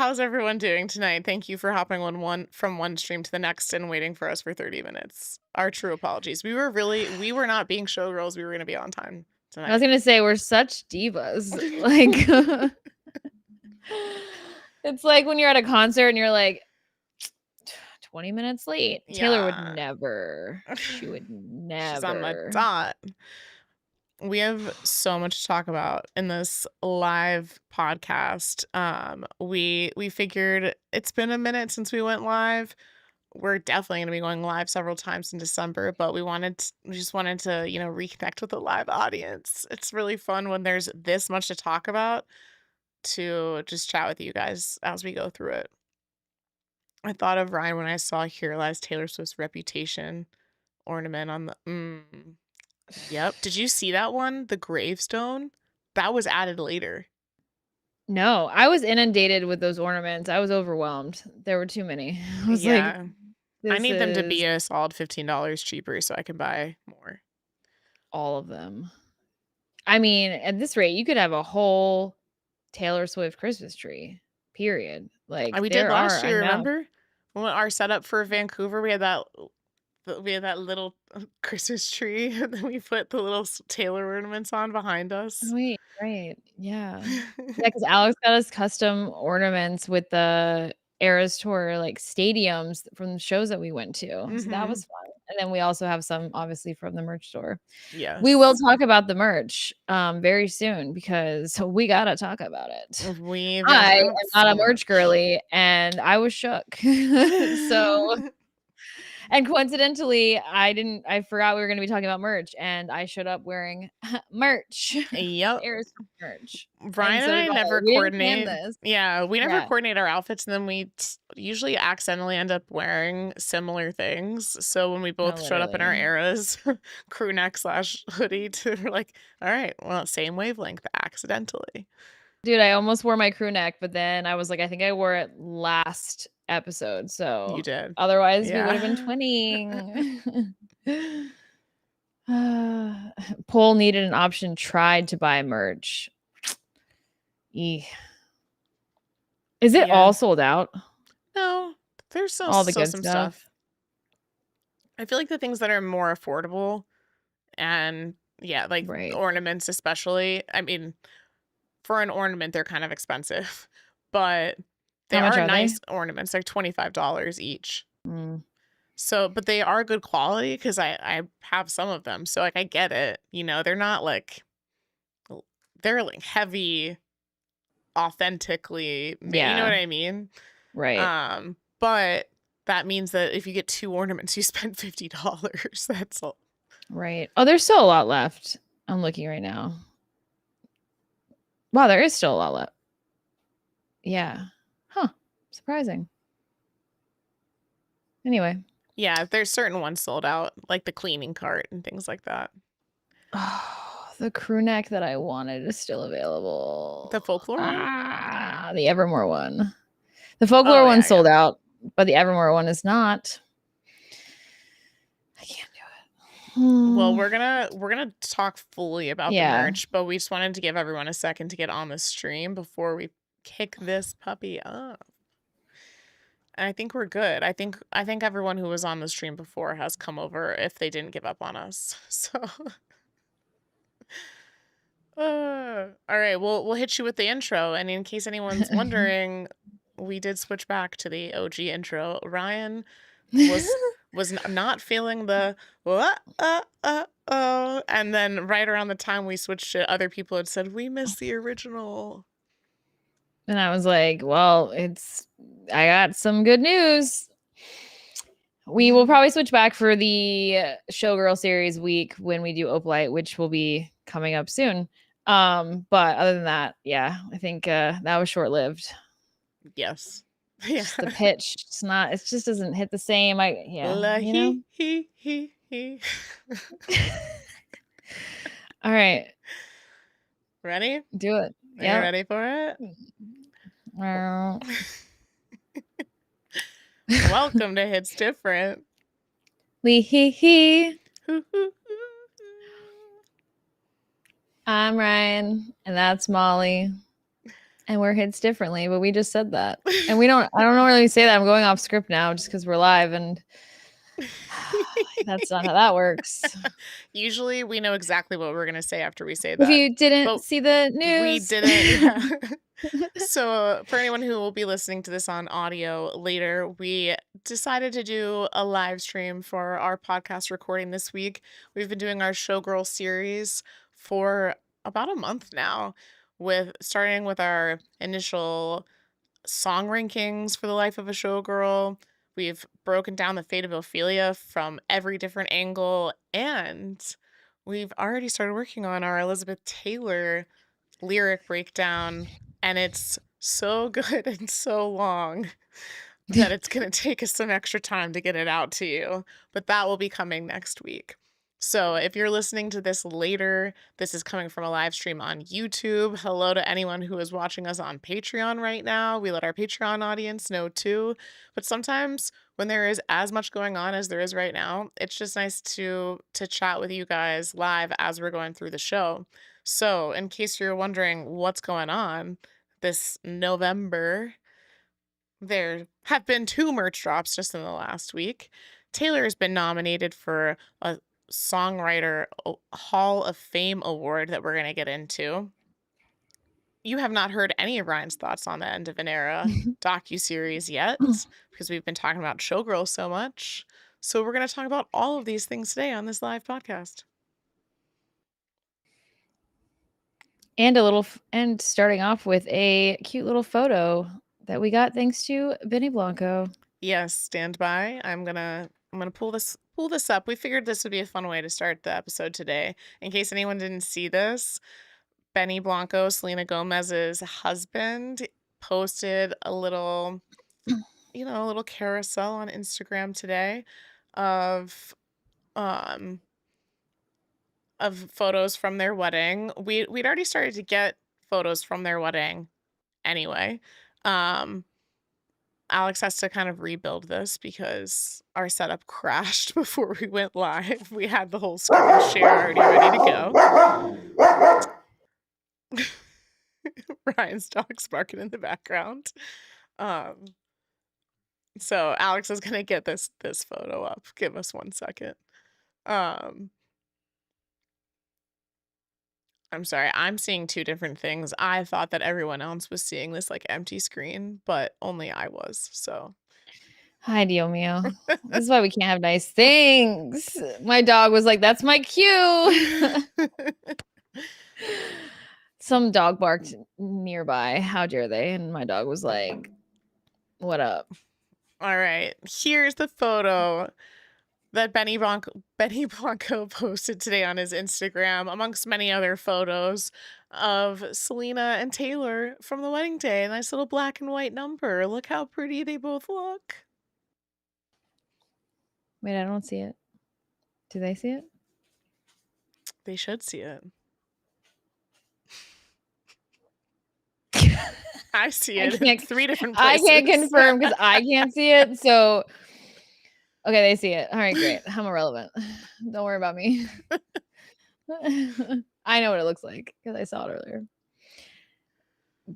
how's everyone doing tonight? Thank you for hopping on from one stream to the next and waiting for us for 30 minutes. Our true apologies. We were not being showgirls. We were going to be on time tonight. I was gonna say we're such divas. Like, it's like when you're at a concert and you're like 20 minutes late. Taylor would never. She would never. She's on the dot. We have so much to talk about in this live podcast. We figured it's been a minute since we went live. We're definitely going to be going live several times in December, but we just wanted to, reconnect with the live audience. It's really fun when there's this much to talk about to just chat with you guys as we go through it. I thought of Ryan when I saw Here Lies Taylor Swift's Reputation ornament on the Yep. Did you see that one? The gravestone? That was added later. No, I was inundated with those ornaments. I was overwhelmed. There were too many. I was like, I need them to be a solid $15 cheaper so I can buy more. All of them. I mean, at this rate, you could have a whole Taylor Swift Christmas tree. Period. Like we did last year. Remember when our setup for Vancouver? We had that little Christmas tree, and then we put the little Taylor ornaments on behind us. Wait, right? Yeah, because Alex got us custom ornaments with the Eras Tour like stadiums from the shows that we went to. So that was fun. And then we also have some obviously from the merch store. Yeah, we will talk about the merch very soon because we gotta talk about it. I am not a merch girly, and I was shook. So. And coincidentally, I forgot we were going to be talking about merch, and I showed up wearing merch. Yep. Merch. Brian and I never coordinate. Yeah, we never coordinate our outfits, and then we usually accidentally end up wearing similar things. So when we both showed up in our Eras crew neck / hoodie, we're like, all right, well, same wavelength accidentally. Dude, I almost wore my crew neck, but then I was like, I think I wore it last episode. So you did. Otherwise, we would have been twinning. Poll needed an option. Tried to buy merch. Is it all sold out? No, there's still all the good some stuff. I feel like the things that are more affordable and like ornaments especially. I mean, for an ornament, they're kind of expensive, but they are nice ornaments. They're $25 each. So, but they are good quality because I have some of them. So like I get it. They're not like heavy, authentically made. You know what I mean? Right. But that means that if you get 2 ornaments, you spend $50. That's all. Right. Oh, there's still a lot left. I'm looking right now. Wow, there is still a lot left. Yeah. Huh. Surprising. Anyway. Yeah, there's certain ones sold out, like the cleaning cart and things like that. Oh, the crew neck that I wanted is still available. The folklore one? The Evermore one. The folklore one sold out, but the Evermore one is not. I can't do it. Well, we're gonna talk fully about the merch, but we just wanted to give everyone a second to get on the stream before we kick this puppy up. And I think we're good. I think everyone who was on the stream before has come over if they didn't give up on us. So, all right, we'll hit you with the intro. And in case anyone's wondering, we did switch back to the OG intro. Ryan was not feeling the and then right around the time we switched it, other people had said we missed the original. And I was like, well, I got some good news. We will probably switch back for the Showgirl series week when we do Opalite, which will be coming up soon. But other than that, yeah, I think that was short-lived. Yes. Just the pitch. It just doesn't hit the same. All right. Ready? Do it. Are you ready for it? Welcome to Hits Different. I'm Ryan, and that's Molly. And we're hits differently, but we just said that. And I don't really say that. I'm going off script now just because we're live, and that's not how that works. Usually we know exactly what we're going to say after we say that. If you didn't see the news. We didn't. Yeah. So for anyone who will be listening to this on audio later, we decided to do a live stream for our podcast recording this week. We've been doing our Showgirl series for about a month now, starting with our initial song rankings for the life of a showgirl. We've broken down the fate of Ophelia from every different angle, and we've already started working on our Elizabeth Taylor lyric breakdown, and it's so good and so long that it's going to take us some extra time to get it out to you, but that will be coming next week. So if you're listening to this later, this is coming from a live stream on YouTube. Hello to anyone who is watching us on Patreon right now. We let our Patreon audience know too. But sometimes when there is as much going on as there is right now, it's just nice to chat with you guys live as we're going through the show. So in case you're wondering what's going on this November, there have been 2 merch drops just in the last week. Taylor has been nominated for a Songwriter Hall of Fame award that we're going to get into. You have not heard any of Ryan's thoughts on the End of an Era docuseries yet, because we've been talking about Showgirl so much. So we're going to talk about all of these things today on this live podcast. And starting off with a cute little photo that we got thanks to Benny Blanco. Yes, stand by. I'm gonna pull this up. We figured this would be a fun way to start the episode today. In case anyone didn't see this, Benny Blanco, Selena Gomez's husband, posted a little, a little carousel on Instagram today of photos from their wedding. We'd already started to get photos from their wedding anyway. Alex has to kind of rebuild this because our setup crashed before we went live. We had the whole screen share already ready to go. Ryan's dog's barking in the background. So Alex is gonna get this photo up. Give us 1 second. I'm sorry, I'm seeing 2 different things. I thought that everyone else was seeing this like empty screen, but only I was. So hi, Dio mio. This is why we can't have nice things. My dog was like, that's my cue. Some dog barked nearby. How dare they? And my dog was like, what up? All right, here's the photo that Benny Blanco posted today on his Instagram, amongst many other photos of Selena and Taylor from the wedding day. A nice little black and white number. Look how pretty they both look. Wait, I don't see it. Do they see it? They should see it. I see it in 3 different places. I can't confirm because I can't see it. So, okay, they see it. All right, great. I'm irrelevant. Don't worry about me. I know what it looks like because I saw it earlier.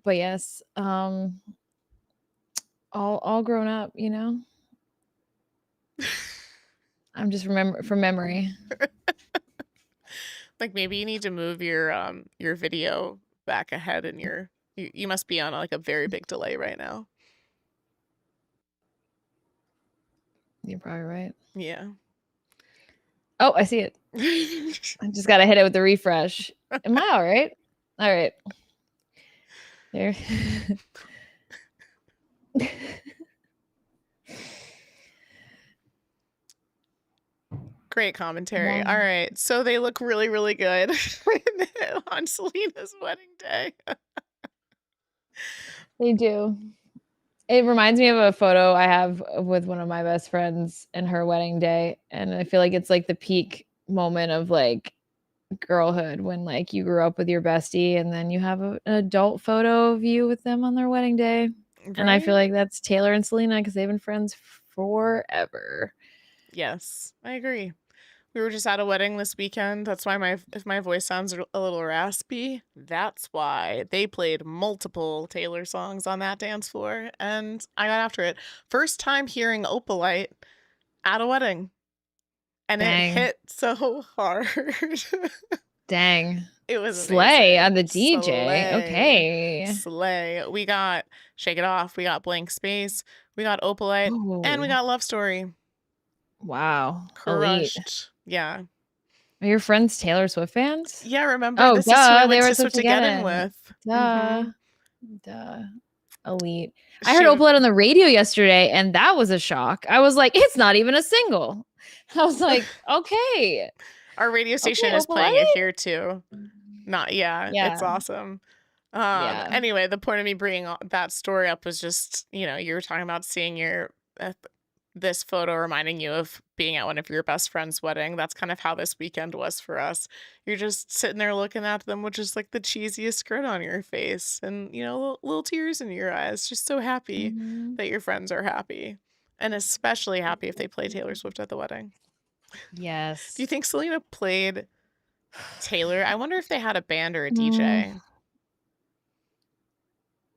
But yes, all grown up, you know. I'm just from memory. Like maybe you need to move your video back ahead, and you must be on like a very big delay right now. You're probably right. Yeah. Oh, I see it. I just gotta hit it with the refresh. Am I all right? All right. There. Great commentary. All right. So they look really, really good on Selena's wedding day. They do. It reminds me of a photo I have with one of my best friends and her wedding day. And I feel like it's like the peak moment of like girlhood when like you grew up with your bestie and then you have an adult photo of you with them on their wedding day. Right? And I feel like that's Taylor and Selena because they've been friends forever. Yes, I agree. We were just at a wedding this weekend. That's why if my voice sounds a little raspy, that's why. They played multiple Taylor songs on that dance floor, and I got after it. First time hearing Opalite at a wedding, and it Dang. hit so hard. Dang. It was Slay amazing. on the DJ. Slay. Okay. Slay. We got Shake It Off, we got Blank Space, we got Opalite, and we Ooh. got Love Story. Wow. Elite. Crushed. Yeah. Are your friends Taylor Swift fans? Yeah, remember Oh, this is who duh. we They went were to supposed to get Swiftogeddon in. with. Duh. Duh. Elite. I She heard Opalite on the radio yesterday, and that was a shock. I was like, it's not even a single. I was like, okay. Our radio station Okay, is playing it Opalite? here too. Yeah. It's awesome. Yeah. Anyway, the point of me bringing that story up was just, you were talking about seeing your this photo reminding you of being at one of your best friend's wedding. That's kind of how this weekend was for us. You're just sitting there looking at them with just like the cheesiest grin on your face and, little tears in your eyes. Just so happy Mhm. that your friends are happy. And especially happy if they play Taylor Swift at the wedding. Yes. Do you think Selena played Taylor? I wonder if they had a band or a Mm. DJ.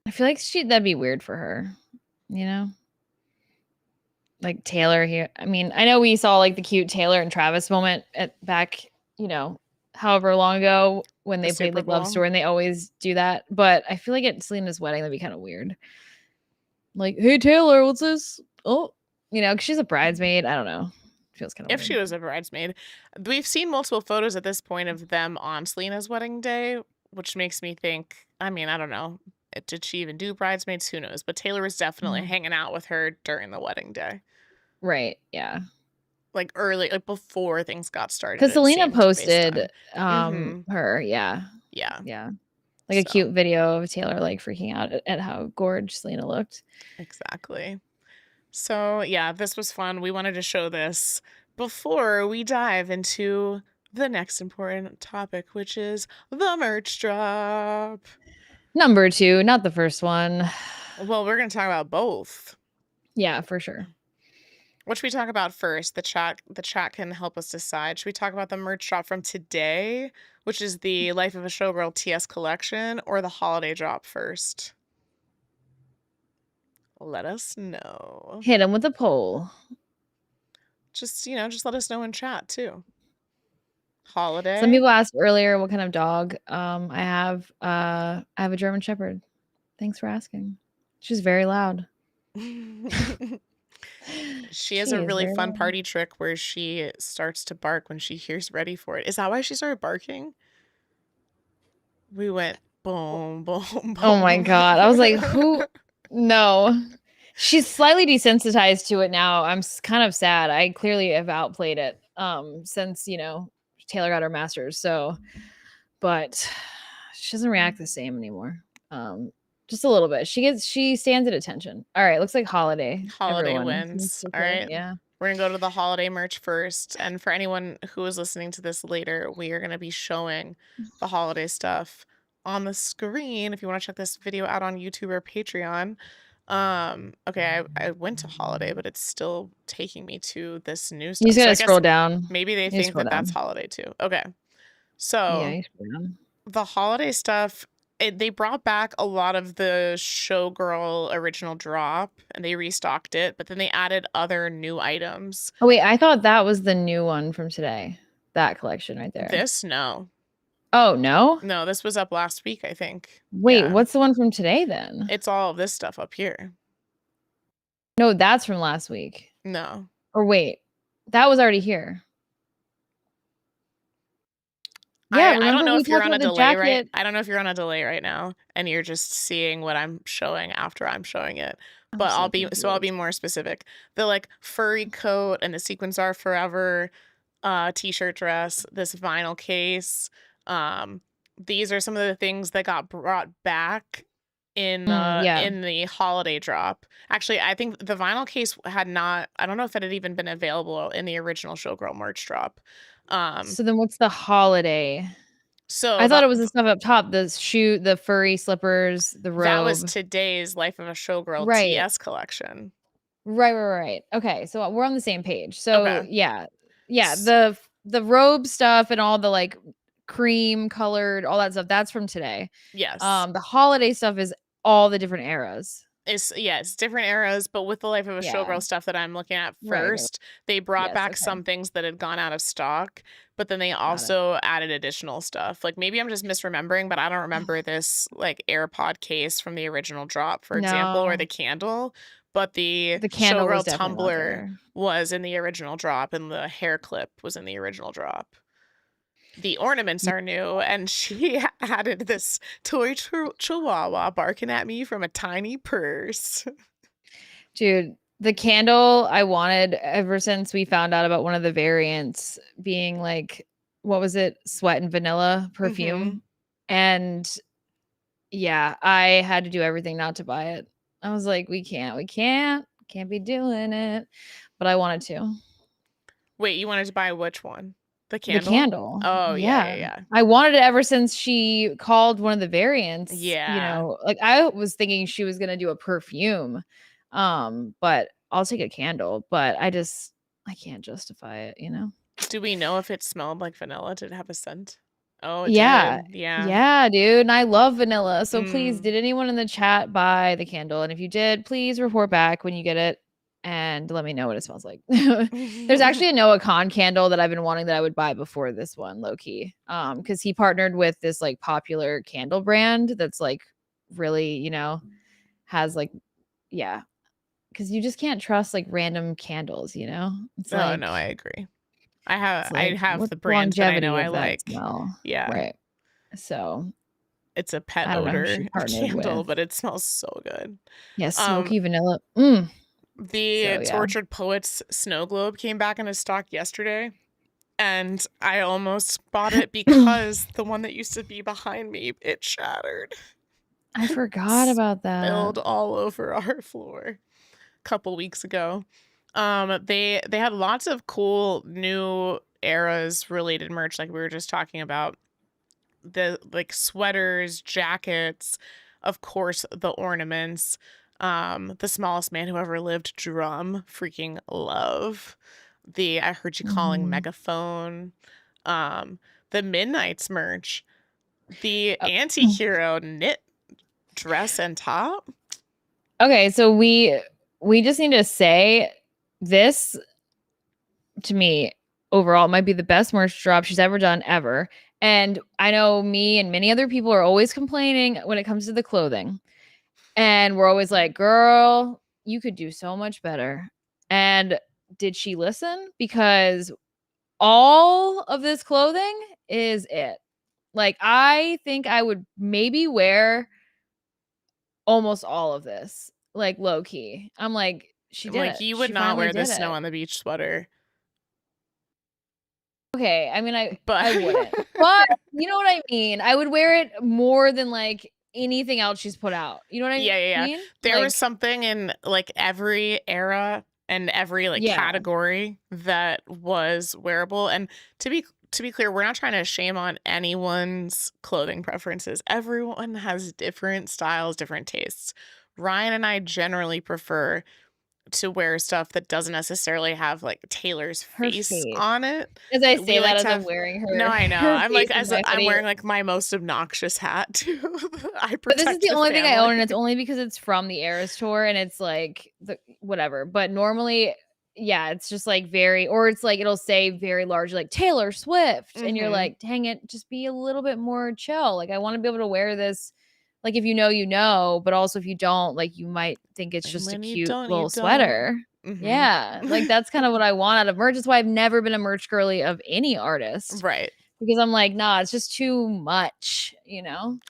I feel like that'd be weird for her, Like Taylor here. I mean, I know we saw like the cute Taylor and Travis moment back, however long ago when they played like Love Story, and they always do that. But I feel like at Selena's wedding that'd be kind of weird. Like, hey Taylor, what's this? Oh, because she's a bridesmaid. I don't know. Feels kind of if weird. she was a bridesmaid. We've seen multiple photos at this point of them on Selena's wedding day, which makes me think, I mean, I don't know. Did she even do bridesmaids? Who knows? But Taylor was definitely hanging out with her during the wedding day. Right. Yeah. Like early, like before things got started. Because Selena posted her. Yeah. Yeah. Yeah. Like a cute video of Taylor like freaking out at how gorgeous Selena looked. Exactly. So yeah, this was fun. We wanted to show this before we dive into the next important topic, which is the merch drop. Number 2, not the first one. Well, we're going to talk about both. Yeah, for sure. What should we talk about first? The chat can help us decide. Should we talk about the merch drop from today, which is the Life of a Showgirl TS collection, or the holiday drop first? Let us know. Hit him with a poll. Just let us know in chat too. Holiday. Some people asked earlier what kind of dog. I have a German Shepherd. Thanks for asking. She's very loud. She has a really fun party trick where she starts to bark when she hears ready for it. Is that why she started barking? We went boom, boom, boom. Oh my God. I was like, who? No. She's slightly desensitized to it now. I'm kind of sad. I clearly have outplayed it since, Taylor got her master's. So, but she doesn't react the same anymore. Just a little bit. She stands at attention. All right, looks like holiday. Holiday wins. All right. Yeah. We're going to go to the holiday merch first. And for anyone who is listening to this later, we are going to be showing the holiday stuff on the screen if you want to check this video out on YouTube or Patreon. Okay, I went to holiday, but it's still taking me to this new stuff. You just gotta scroll down. Maybe they think that that's holiday too. Okay. So the holiday stuff, they brought back a lot of the Showgirl original drop and they restocked it, but then they added other new items. Oh wait, I thought that was the new one from today. That collection right there. This? No. Oh, no? No, this was up last week, I think. Wait, what's the one from today then? It's all of this stuff up here. No, that's from last week. No. Or wait, that was already here. Yeah, I don't know if you're on a delay, right? I don't know if you're on a delay right now and you're just seeing what I'm showing after I'm showing it. But I'll be more specific. The like furry coat and the sequins are forever t-shirt dress, this vinyl case. These are some of the things that got brought back in the holiday drop. Actually, I think the vinyl case I don't know if it had even been available in the original Showgirl merch drop. So then what's the holiday? So I thought it was the stuff up top, the furry slippers, the robe. That was today's Life of a Showgirl TS collection. Right. Okay, so we're on the same page. So yeah, the the robe stuff and all the like cream colored, all that stuff, that's from today. Yes. The holiday stuff is all the different eras. It's different eras, but with the Life of a Yeah. Showgirl stuff that I'm looking at Right. first, they brought Yes. back Okay. some things that had gone out of stock, but then they Got it. also added additional stuff. Like maybe I'm just misremembering, but I don't remember this like AirPod case from the original drop, for example, or the No, candle. But the the candle was Showgirl definitely not tumbler there. was in the original drop, and the hair clip was in the original drop. The ornaments Ye are new, and she added this toy chihuahua barking at me from a tiny purse. Dude, the candle I wanted ever since we found out about one of the variants being like, what was it? Sweat and vanilla Mhm. perfume. And yeah, I had to do everything not to buy it. I was like, can't be doing it. But I wanted to. Wait, you wanted to buy which one? The The candle? candle. Oh, yeah, Yeah. yeah, yeah. I wanted it ever since she called one of the variants, Yeah. like I was thinking she was gonna do a perfume. But I'll take a candle, but I can't justify it. Do we know if it smelled like vanilla? Did it have a scent? Oh, it Yeah. did. Yeah. Yeah, dude, and I love vanilla. So please, Mm. did anyone in the chat buy the candle? And if you did, please report back when you get it and let me know what it smells like. There's actually a Noah Kahn candle that I've been wanting that I would buy before this one, low key. Because he partnered with this like popular candle brand that's like really, has like, yeah, because you just can't trust like random candles. It's Oh, like no, I agree. it's I like have what's the the brands that I know longevity I of that like. smell? Yeah. Right. So It's a pet I don't know who she odor partnered candle, with. but it smells so good. Yeah, Um, smoky vanilla. So, the yeah. Tortured Poets snow globe came back into stock yesterday, and I almost bought it because the one that used to be behind me, it shattered. I forgot about that. Spilled all over our floor a couple weeks ago. They had lots of cool new eras related merch, like we were just talking about. The like sweaters, jackets, of course, the ornaments. The Smallest Man Who Ever Lived drum, freaking love. The I Heard You Calling Mhm. megaphone. Um, the Midnight's merch. The Oh. anti-hero knit dress and top. Okay, so we just need to say this to me overall might be the best merch drop she's ever done ever. And I know me and many other people are always complaining when it comes to the clothing. And we're always like, "Girl, you could do so much better." And did she listen? Because all of this clothing is it. Like, I think I would maybe wear almost all of this, like, low key. I'm like, she did Like it. you would She not finally wear the did snow it. on the beach sweater. Okay, I mean, But I wouldn't, but you know what I mean? I would wear it more than, like, anything else she's put out. You know what I yeah, yeah, yeah. mean? There was Like, something in like every era and every like yeah, category that was wearable. And to be clear, we're not trying to shame on anyone's clothing preferences. Everyone has different styles, different tastes. Ryan and I generally prefer to wear stuff that doesn't necessarily have like Taylor's her face face. on it. As I We say that like as to I'm have wearing no, her I know. her I'm face like in as my I'm hoodie. wearing like my most obnoxious hat too. I But this is protect the the only thing I own, family. and it's only because it's from the Eras tour, and it's like the whatever. But normally, yeah, it's just like very, or it's like it'll say very large, like Taylor Swift, and you're Mhm. like, dang it, just be a little bit more chill. Like I want to be able to wear this. Like if you know, you know, but also if you don't, like you might think it's And just a when you cute don't, you little don't. sweater. Mhm. Yeah, like that's kind of what I want out of merch. That's why I've never been a merch girly of any artist Right. because I'm like, nah, it's just too much.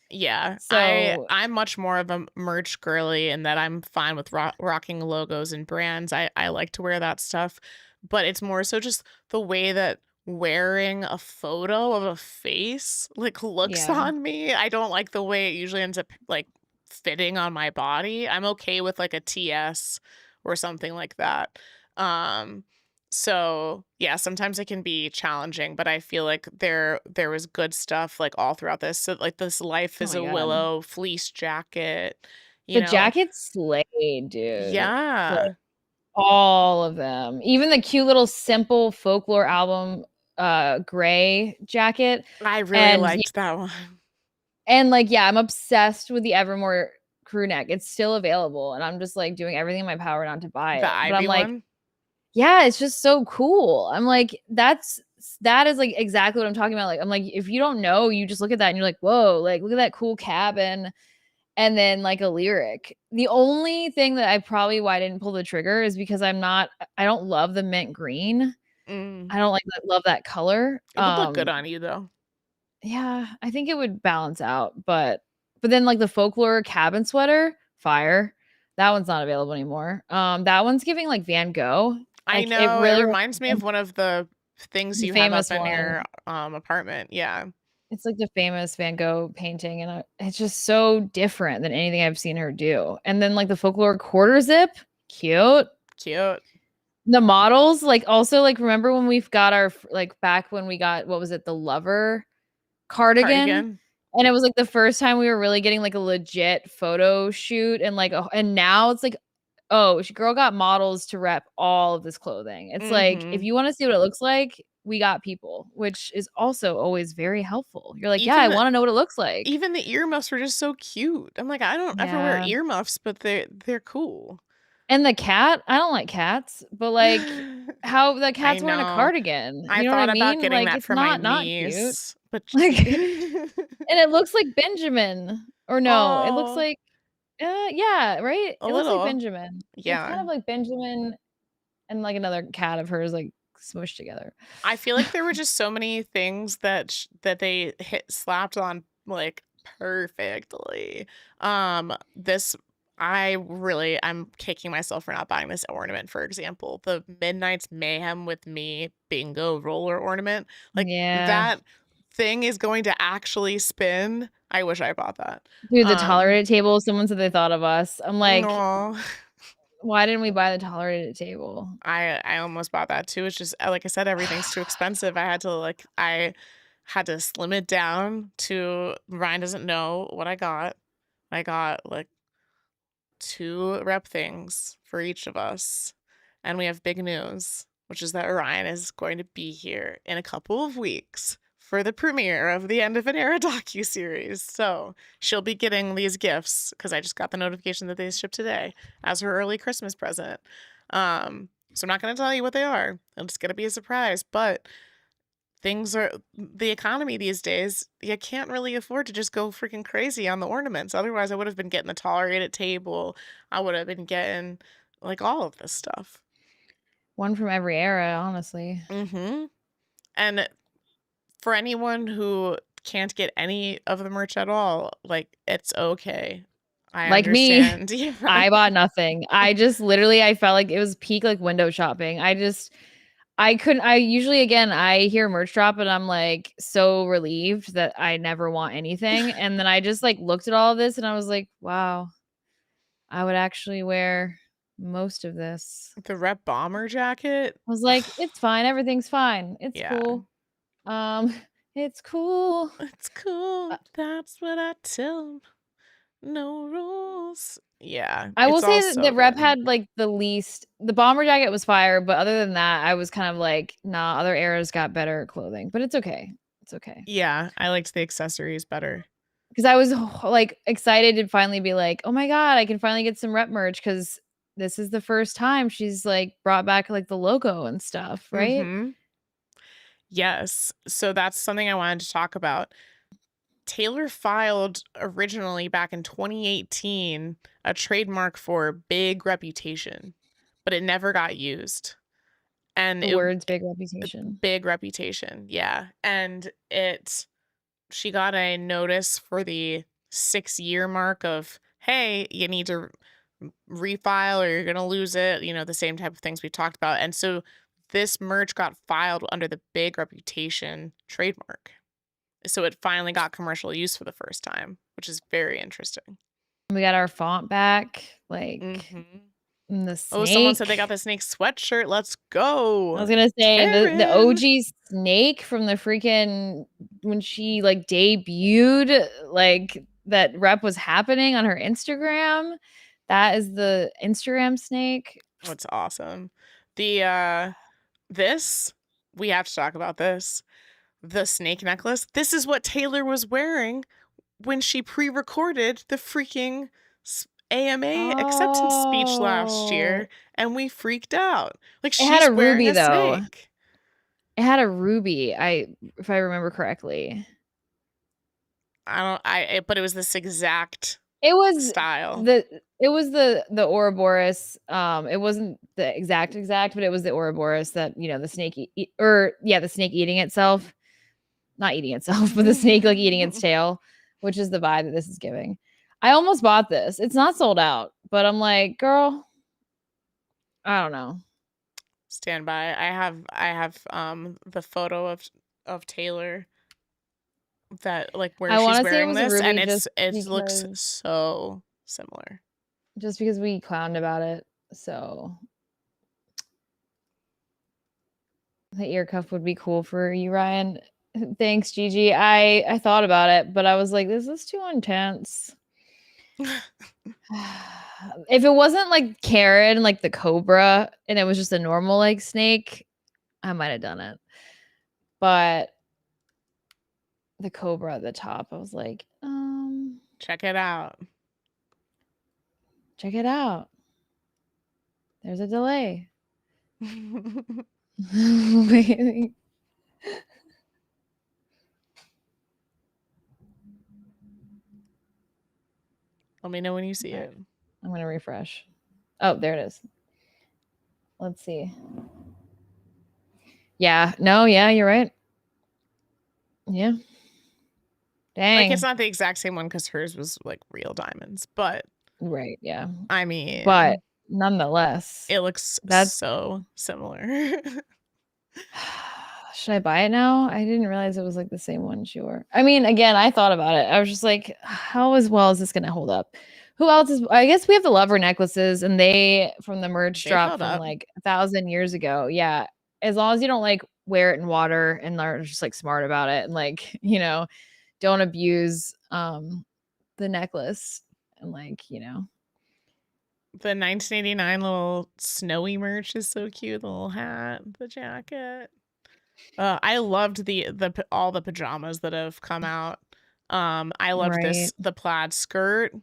Yeah. So I'm much more of a merch girly in that I'm fine with rocking logos and brands. I like to wear that stuff, but it's more so just the way that wearing a photo of a face like looks yeah. on me. I don't like the way it usually ends up like fitting on my body. I'm okay with like a TS or something like that. Um So, yeah, sometimes it can be challenging, but I feel like there was good stuff, like, all throughout this. So, like, this Life Oh is my a god. Willow fleece jacket, you The know? jackets slayed, dude. Like, Yeah. all of them. Even the cute little simple folklore album, gray jacket. I really And liked that one. And like, yeah, I'm obsessed with the Evermore crew neck. It's still available, and I'm just like doing everything in my power not to buy The it. But I'm Ivy like, one? yeah, it's just so cool. I'm like, that is like exactly what I'm talking about. Like, I'm like, if you don't know, you just look at that and you're like, whoa, like look at that cool cabin. And then like a lyric. The only thing that why I didn't pull the trigger is because I don't love the mint green. Mm. I don't love that color. It would look good on you though. Yeah, I think it would balance out, but then like the folklore cabin sweater, fire. That one's not available anymore. That one's giving like Van Gogh. I Like it know, it really reminds me of one of the things the you have up famous in one. your apartment. Yeah. It's like the famous Van Gogh painting, and it's just so different than anything I've seen her do. And then like the folklore quarter zip, cute. Cute. The models, like also like remember when we've got our like back when we got what was it, the lover cardigan? Cardigan. And it was like the first time we were really getting like a legit photo shoot, and like and now it's like, oh, girl got models to rep all of this clothing. It's like if Mm-hmm. you want to see what it looks like, we got people, which is also always very helpful. You're like, yeah, I Even want to know what it looks like. even the earmuffs were just so cute. I'm like, I don't ever wear Yeah. earmuffs, but they're cool. And the cat, I don't like cats, but like how the I cat's wearing a know. cardigan. I You know what I thought about mean? getting Like that it's for my not cute. niece, but Like and it looks like Benjamin. Or no, it looks oh, like yeah, right? a It looks like little. Benjamin. It's kind Yeah. of like Benjamin and like another cat of hers like smushed together. I feel like there were just so many things that they slapped on like perfectly. This I'm kicking myself for not buying this ornament, for example. The Midnight's Mayhem with Me bingo roller ornament. Like Yeah. that thing is going to actually spin. I wish I bought that. Dude, the tolerated table, someone said they thought of us. I'm like, No. why didn't we buy the tolerated table? I almost bought that too. It's just like I said, everything's too expensive. I had to slim it down to Ryan doesn't know what I got. I got like 2 rep things for each of us. And we have big news, which is that Ryan is going to be here in a couple of weeks for the premiere of the End of an Era docuseries. So she'll be getting these gifts because I just got the notification that they shipped today as her early Christmas present. So I'm not going to tell you what they are. It's going to be a surprise, but the economy these days, you can't really afford to just go freaking crazy on the ornaments. Otherwise, I would have been getting the tolerated table. I would have been getting like all of this stuff. One from every era, honestly. Mm-hmm. And for anyone who can't get any of the merch at all, like it's okay. I Like me, understand. Yeah. I bought nothing. I just literally I felt like it was peak like window shopping. I couldn't I usually again I hear merch drop and I'm like so relieved that I never want anything. And then I just like looked at all of this and I was like, wow, I would actually wear most of this. The Rep Bomber jacket. I was like, it's fine, everything's fine. It's Yeah. cool. It's cool. It's cool. That's what I tell 'em. No rules. Yeah, I will it's say all that so the rep good. had like the bomber jacket was fire, but other than that, I was kind of like, nah, other eras got better clothing, but it's okay. It's okay. Yeah, I liked the accessories better. Because I was like excited to finally be like, oh my God, I can finally get some rep merch because this is the first time she's like brought back like the logo and stuff, right? Mhm. Yes. So that's something I wanted to talk about. Taylor filed originally back in 2018 a trademark for big reputation, but it never got used. And The it words big reputation. big reputation. Yeah. And she got a notice for the 6-year mark of, hey, you need to refile or you're going to lose it, the same type of things we talked about. And so this merch got filed under the big reputation trademark. So it finally got commercial use for the first time, which is very interesting. We got our font back, like the Oh, someone said they got snake. the snake sweatshirt. Let's go. I was gonna say the Karen. OG snake from the freaking when she like debuted, like that rep was happening on her Instagram. That is the Instagram snake. That's awesome. The this we have to talk about this. The snake necklace. This is what Taylor was wearing when she pre-recorded the freaking AMA acceptance speech last year, and we freaked out. Like, It had she's a wearing ruby, a though. snake. It had a ruby, if I remember correctly. But it was this exact It was style. the Ouroboros. It wasn't the exact, but it was the Ouroboros that, the snake the snake eating itself. Not eating itself, but the snake like eating its tail, which is the vibe that this is giving. I almost bought this. It's not sold out, but I'm like, girl, I don't know. Stand by. I have the photo of Taylor that, like, where she's wearing this, and it looks so similar. Just because we clowned about it, so the ear cuff would be cool for you, Ryan. Thanks, Gigi. I thought about it, but I was like, this is too intense. If it wasn't like Karen, like the cobra, and it was just a normal like snake, I might have done it. But the cobra at the top, I was like, check it out. Check it out. There's a delay. Wait. Let me know when you see it. I'm going to refresh. Oh, there it is. Let's see. Yeah. No, yeah, you're right. Yeah. Dang. Like, it's not the exact same one because hers was like real diamonds, but right, yeah. I mean, but nonetheless, it looks so similar. Should I buy it now? I didn't realize it was like the same one she wore. I mean, again, I thought about it. I was just like, how as well is this going to hold up? Who else is? I guess we have the lover necklaces, and they from the merch drop from like 1,000 years ago. Yeah, as long as you don't like wear it in water and are just like smart about it, and like don't abuse the necklace, and like the 1989 little snowy merch is so cute. The little hat, the jacket. I loved all the pajamas that have come out. I loved the plaid skirt.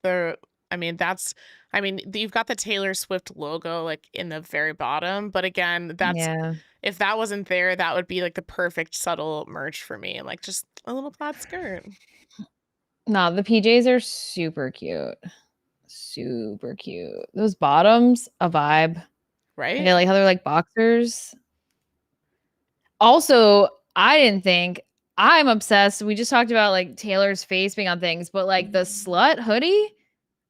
You've got the Taylor Swift logo like in the very bottom, but again, if that wasn't there, that would be like the perfect subtle merch for me, like just a little plaid skirt. No, the PJs are super cute. Super cute. Those bottoms, a vibe. Right? Like, I like how they're like boxers. Also, I didn't think I'm obsessed. We just talked about like Taylor's face being on things, but like the slut hoodie,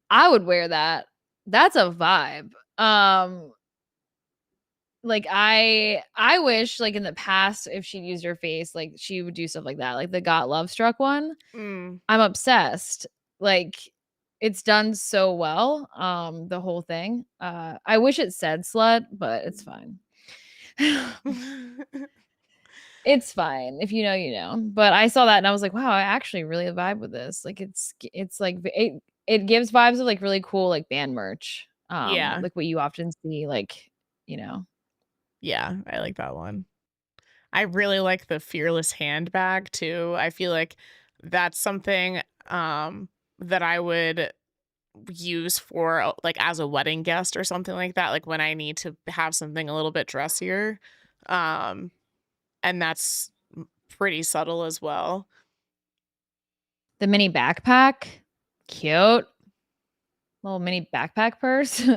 I would wear that. That's a vibe. Like I wish like in the past if she'd used her face, like she would do stuff like that. Like the Got Love Struck one. I'm obsessed. Like it's done so well. The whole thing. I wish it said slut, but it's fine. It's fine. If you know, you know. But I saw that and I was like, wow, I actually really vibe with this. Like it's like it gives vibes of like really cool like band merch. Like what you often see, like, Yeah, I like that one. I really like the Fearless handbag too. I feel like that's something that I would use for like as a wedding guest or something like that, like when I need to have something a little bit dressier. And that's pretty subtle as well. The mini backpack, cute. Little mini backpack purse.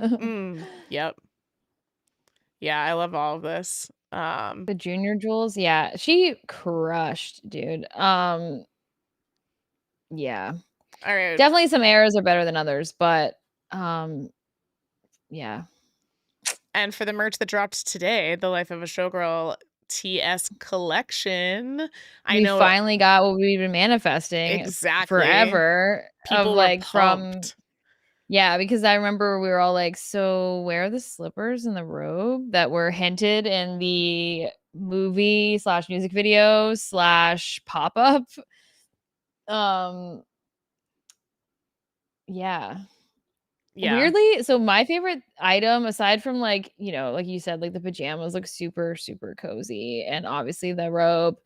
Yep. Yeah, I love all of this. The junior jewels, yeah, she crushed, dude. Yeah. All right. Definitely some eras are better than others, but yeah. And for the merch that dropped today, the Life of a Showgirl TS collection, we finally got what we've been manifesting forever. People of like from because I remember we were all like, so where are the slippers and the robe that were hinted in the movie / music video / pop-up? Yeah. Yeah. Weirdly, so my favorite item aside from, like, like you said, like, the pajamas look super, super cozy and obviously the robe.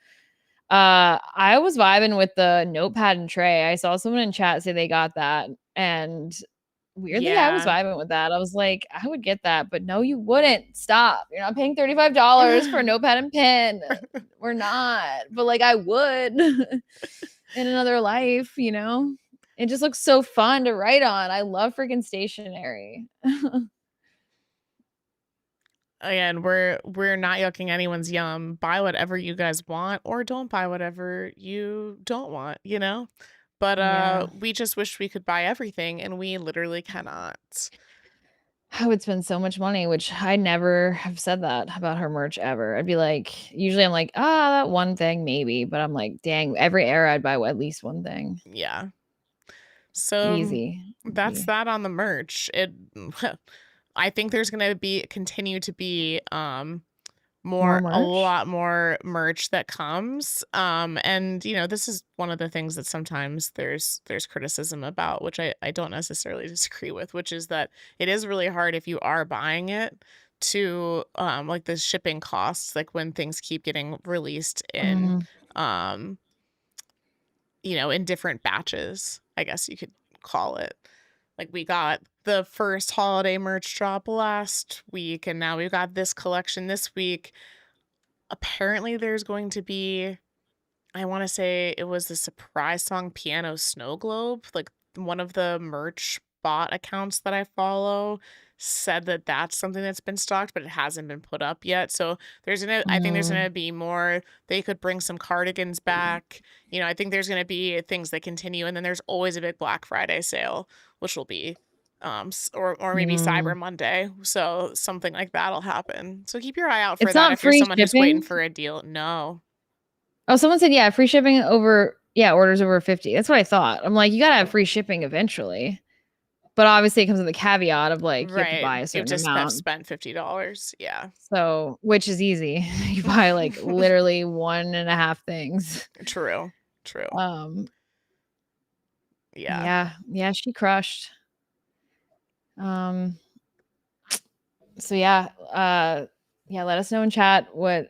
I was vibing with the notepad and tray. I saw someone in chat say they got that, and weirdly, I was Yeah. vibing with that. I was like, "I would get that," but no, you wouldn't. Stop. You're not paying $35 for a notepad and pen. We're not. But, like, I would in another life, you know? It just looks so fun to write on. I love freaking stationery. Again, we're not yucking anyone's yum. Buy whatever you guys want or don't buy whatever you don't want, you know? But Yeah. we just wish we could buy everything and we literally cannot. I would spend so much money, which I never have said that about her merch ever. I'd be like, usually I'm like, that one thing maybe, but I'm like, dang, every era I'd buy at least one thing. Yeah. So Easy. that's Easy. that on the merch. It I think there's going to continue to be More a merch? lot more merch that comes. And this is one of the things that sometimes there's criticism about, which I don't necessarily disagree with, which is that it is really hard if you are buying it to like the shipping costs, like when things keep getting released in Mhm. um in different batches, I guess you could call it. Like we got the first holiday merch drop last week and now we've got this collection this week. Apparently there's going to be, I want to say it was the surprise song Piano Snow Globe. Like one of the merch bot accounts that I follow said that that's something that's been stocked, but it hasn't been put up yet. So I think there's going to Mm. be more. They could bring some cardigans back. I think there's going to be things that continue. And then there's always a big Black Friday sale, which will be, or maybe Cyber Mm. Monday. So something like that'll happen. So keep your eye out for It's that not if you're free someone who's waiting shipping? for a deal. No. Oh, someone said, yeah, free shipping over, yeah, orders over 50. That's what I thought. I'm like, you gotta have free shipping eventually. But obviously it comes with the caveat of like you have to Right. buy a You have certain to have amount. spent $50. Yeah. So, which is easy. You buy like literally one and a half things. True. True. Um, Yeah. yeah, yeah, she crushed. Um, so yeah, let us know in chat what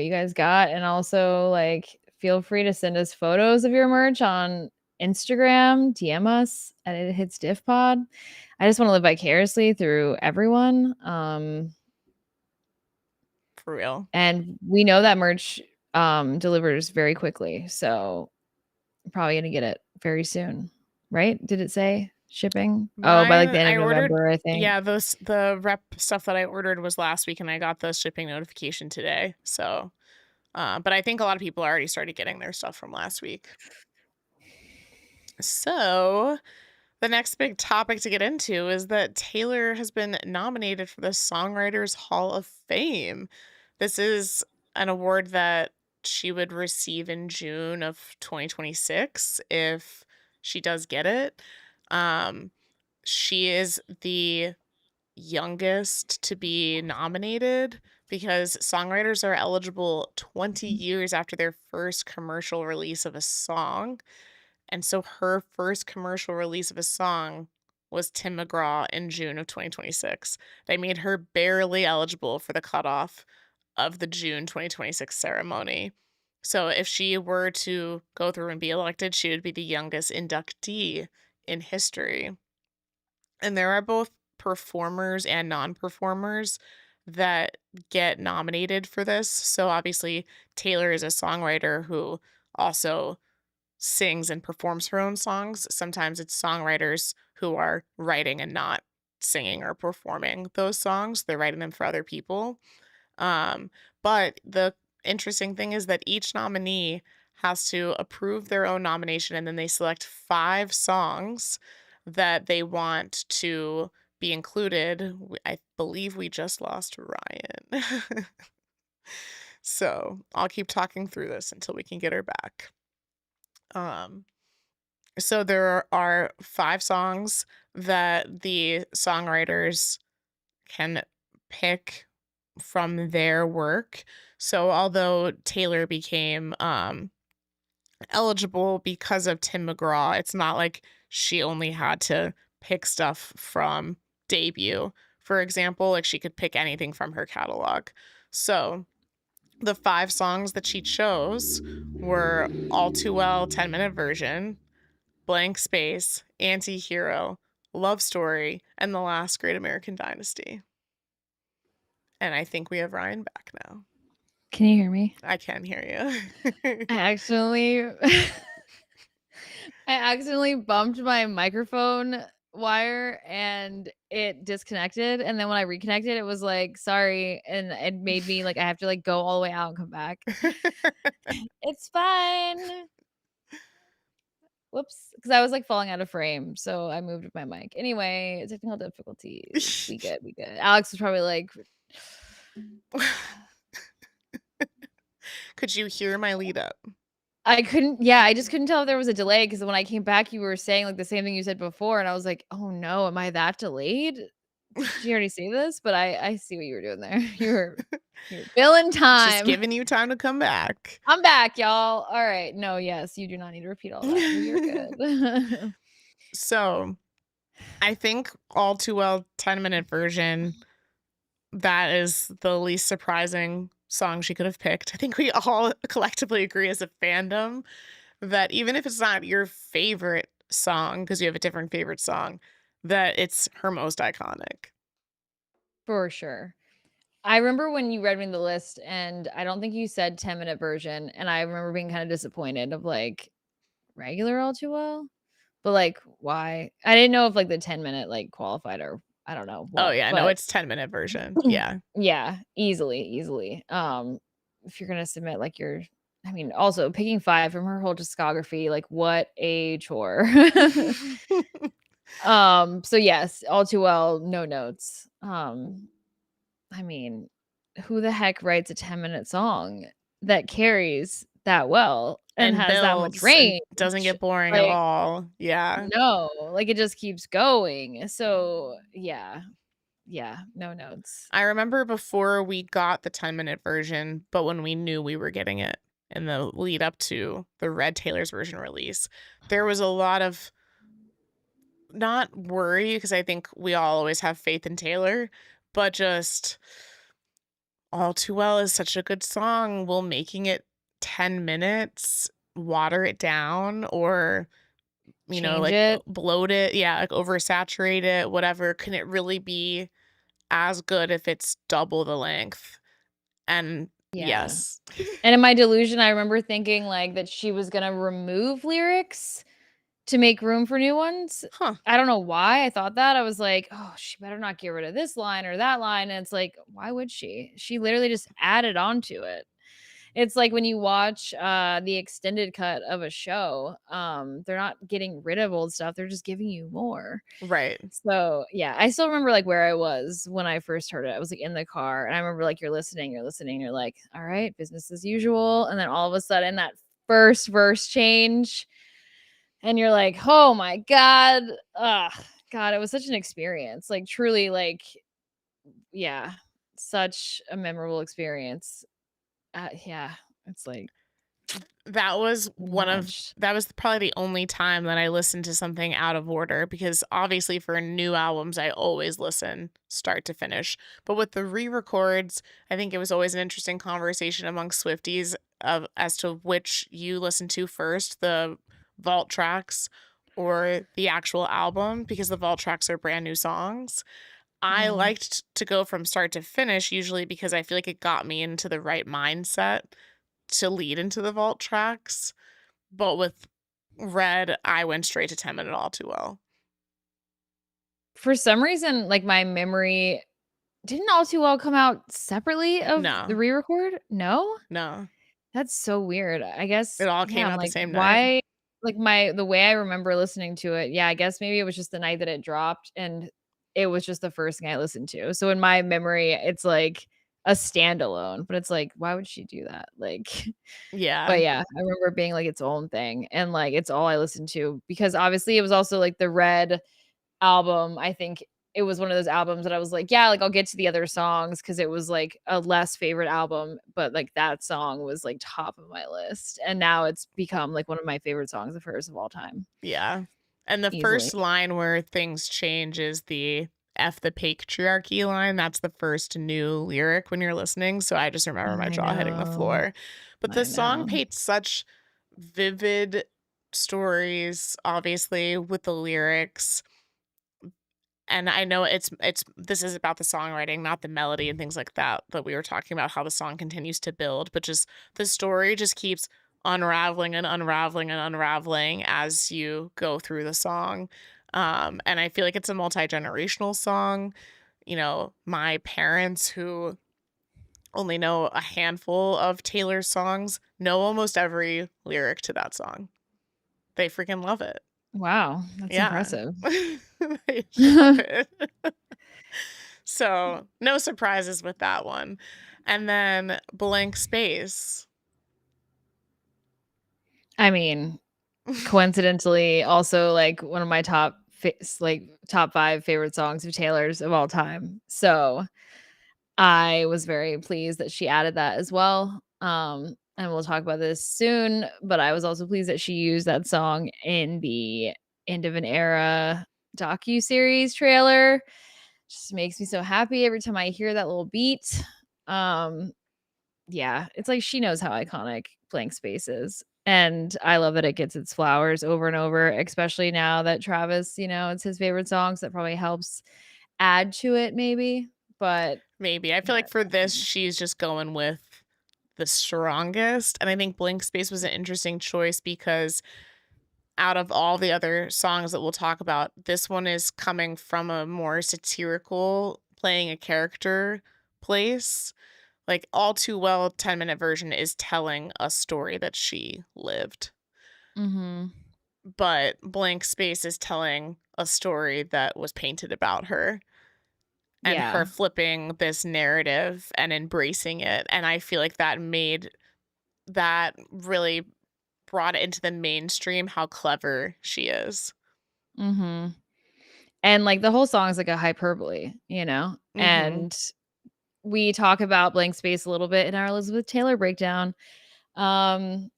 you guys got, and also like feel free to send us photos of your merch on Instagram, DM us at It Hits Diff Pod. I just want to live vicariously through everyone. For real. And we know that merch delivers very quickly, so I'm probably gonna get it very soon. Right? Did it say shipping? Oh, by like the end I of ordered, November, I think. yeah, the rep stuff that I ordered was last week and I got the shipping notification today. So, but I think a lot of people already started getting their stuff from last week. So, the next big topic to get into is that Taylor has been nominated for the Songwriters Hall of Fame. This is an award that she would receive in June of 2026 if she does get it. Um, she is the youngest to be nominated because songwriters are eligible 20 years after their first commercial release of a song. And so her first commercial release of a song was Tim McGraw in June of 2026. They made her barely eligible for the cutoff of the June 2026 ceremony. So if she were to go through and be elected, she would be the youngest inductee in history. And there are both performers and non-performers that get nominated for this. So obviously Taylor is a songwriter who also sings and performs her own songs. Sometimes it's songwriters who are writing and not singing or performing those songs. They're writing them for other people. Um, but the interesting thing is that each nominee has to approve their own nomination and then they select 5 songs that they want to be included. I believe we just lost Ryan. So I'll keep talking through this until we can get her back. Um, so there are 5 songs that the songwriters can pick from their work. So although Taylor became eligible because of Tim McGraw, it's not like she only had to pick stuff from debut. For example, like she could pick anything from her catalog. So the 5 songs that she chose were All Too Well 10-minute version, Blank Space, Anti-Hero, Love Story, and The Last Great American Dynasty. And I think we have Ryan back now. Can you hear me? I can hear you. I accidentally bumped my microphone wire and it disconnected, and then when I reconnected, it was like, "Sorry," and it made me, like, I have to, like, go all the way out and come back. It's fine. Whoops, because I was, like, falling out of frame, so I moved my mic. Anyway, technical difficulties. We good, we good. Alex was probably like Could you hear my lead up? I couldn't yeah, I just couldn't tell if there was a delay because when I came back, you were saying, like, the same thing you said before, and I was like, "Oh, no, am I that delayed? Did she already say this?" But I see what you were doing there. You were filling Just time. giving you time to come back. I'm back, y'all. Alright. No, yes, you do not need to repeat all that. You're good. So, I think All Too Well 10-minute version, that is the least surprising song she could have picked. I think we all collectively agree as a fandom that even if it's not your favorite song, because you have a different favorite song, that it's her most iconic. For sure. I remember when you read me the list, and I don't think you said 10-minute version, and I remember being kinda disappointed of, like, regular All Too Well? But, like, why? I didn't know if, like, the 10-minute, like, qualified or I don't know Oh, what, yeah, no, but it's 10-minute version. Yeah. yeah, easily, easily. If you're gonna submit, like, your I mean, also picking 5 from her whole discography, like, what a chore. So yes, All Too Well, no notes. I mean, who the heck writes a 10-minute song that carries that well and And has that much builds and range? doesn't get boring at Like, all. Yeah. no, like, it just keeps going. So, yeah. Yeah, no notes. I remember before we got the 10-minute version, but when we knew we were getting it in the lead up to the Red Taylor's version release, there was a lot of not worry because I think we all always have faith in Taylor, but just All Too Well is such a good song. Will making it 10 minutes water it down or, Change like it. bloat it? Yeah, like oversaturate it, whatever. Can it really be as good if it's double the length? And Yeah. yes. And in my delusion, I remember thinking, like, that she was gonna remove lyrics to make room for new ones. Huh. I don't know why I thought that. I was like, "Oh, she better not get rid of this line or that line," and it's like, why would she? She literally just added on to it. It's like when you watch, the extended cut of a show, they're not getting rid of old stuff, they're just giving you more. Right. So, yeah, I still remember, like, where I was when I first heard it. I was, like, in the car, and I remember, like, you're listening, you're like, "Alright, business as usual," and then all of a sudden, that first verse change, and you're like, "Oh my god." Ugh, God, it was such an experience, like, truly, like yeah, such a memorable experience. Yeah, it's, like, That was unmatched. that was probably the only time that I listened to something out of order because obviously for new albums, I always listen start to finish. But with the re-records, I think it was always an interesting conversation among Swifties of as to which you listen to first, the vault tracks or the actual album, because the vault tracks are brand new songs. I Yeah. liked to go from start to finish usually because I feel like it got me into the right mindset to lead into the vault tracks, but with Red, I went straight to 10 Minute All Too Well. For some reason, like, my memory didn't All Too Well come out separately of the No, re-record? No? no, That's so weird. I guess it all yeah, came I'm out the like, same night. why like, the way I remember listening to it, yeah, I guess maybe it was just the night that it dropped, and it was just the first thing I listened to. So in my memory, it's like a standalone, but it's like, why would she do that? Like but Yeah, yeah, I remember it being, like, its own thing, and, like, it's all I listened to because obviously it was also, like, the Red album. I think it was one of those albums that I was like, "Yeah, like, I'll get to the other songs because it was, like, a less favorite album, but, like, that song was, like, top of my list, and now it's become, like, one of my favorite songs of hers of all time. yeah. And the easily. first line where things change is the "F the patriarchy" line. That's the first new lyric when you're listening, so I just remember my I jaw hitting the know. floor. But the I song know. paints such vivid stories, obviously, with the lyrics, and I know it's this is about the songwriting, not the melody and things like that, that we were talking about how the song continues to build, but just the story just keeps unraveling and unraveling and unraveling as you go through the song. And I feel like it's a multi-generational song. You know, my parents who only know a handful of Taylor's songs know almost every lyric to that song. They freaking love it. Wow, that's Yeah. impressive. They love it. So, no surprises with that one. And then Blank Space. I mean, coincidentally, also, like, one of my top 5 favorite songs of Taylor's of all time. So, I was very pleased that she added that as well. And we'll talk about this soon, but I was also pleased that she used that song in the End of an Era docuseries trailer. Just makes me so happy every time I hear that little beat. Um, yeah, it's like she knows how iconic Blank Space is. And I love that it gets its flowers over and over, especially now that Travis, it's his favorite song, so that probably helps add to it maybe. But Maybe. I feel yeah, like for this, definitely. she's just going with the strongest. And I think Blank Space was an interesting choice because out of all the other songs that we'll talk about, this one is coming from a more satirical, playing a character place. Like All Too Well 10-minute version is telling a story that she lived. Mhm. But Blank Space is telling a story that was painted about her and her Yeah. flipping this narrative and embracing it. And I feel like that really brought it into the mainstream how clever she is. Mhm. And, like, the whole song is like a hyperbole. Mhm. And we talk about Blank Space a little bit in our Elizabeth Taylor breakdown. Um,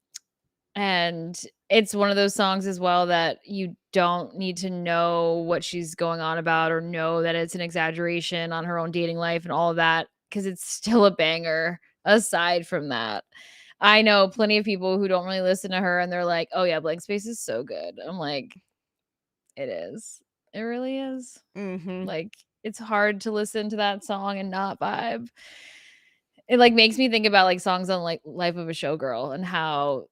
and it's one of those songs as well that you don't need to know what she's going on about or know that it's an exaggeration on her own dating life and all of that because it's still a banger aside from that. I know plenty of people who don't really listen to her and they're like, "Oh yeah, Blank Space is so good." I'm like, "It is. It really is." Mhm. Like, it's hard to listen to that song and not vibe. It, like, makes me think about, like, songs on, like, Life of a Showgirl and how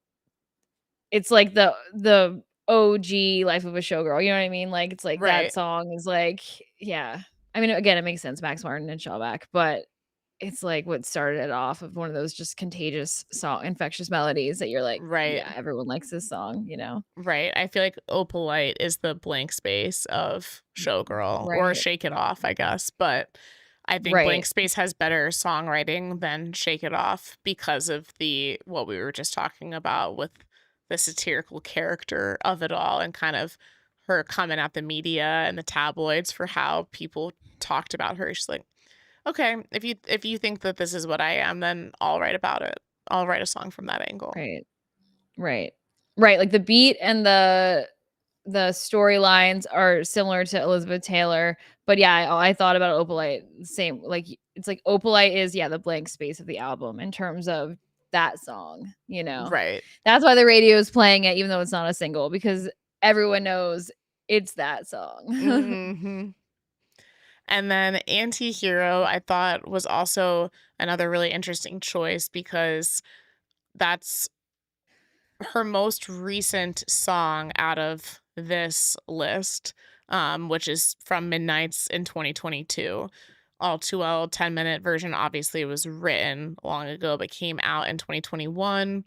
it's like the OG Life of a Showgirl, you know what I mean? Like, it's like that Right. song is like yeah. I mean, again, it makes sense, Max Martin and Shellback, but it's like what started it off of one of those just contagious infectious melodies that you're like, Right. "Yeah, everyone likes this song?" Right. I feel like Opalite is the Blank Space of Showgirl or Right. Shake It Off, I guess. But I think Blank Right. Space has better songwriting than Shake It Off because of the what we were just talking about with the satirical character of it all and kind of her coming at the media and the tabloids for how people talked about her. She's like, okay, if you think that this is what I am, then I'll write about it. I'll write a song from that angle. Right. Right. Right, like, the beat and the storylines are similar to Elizabeth Taylor, but yeah, I thought about Opalite the same, like, it's like Opalite is, yeah, the blank space of the album in terms of that song? Right. That's why the radio is playing it even though it's not a single because everyone knows it's that song. Mhm. And then Anti-Hero, I thought was also another really interesting choice because that's her most recent song out of this list, which is from Midnights in 2022. All Too Well 10-minute version obviously was written long ago, but came out in 2021.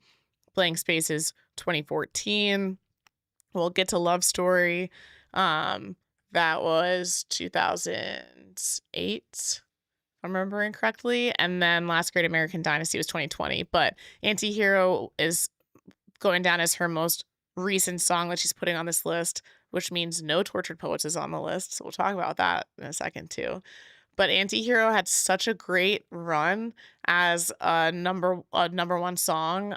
Blank Space is 2014. We'll get to Love Story. Um, that was 2008, if I'm remembering correctly. And then Last Great American Dynasty was 2020. But Antihero is going down as her most recent song that she's putting on this list, which means no Tortured Poets is on the list. So we'll talk about that in a second too. But Antihero had such a great run as a number one song.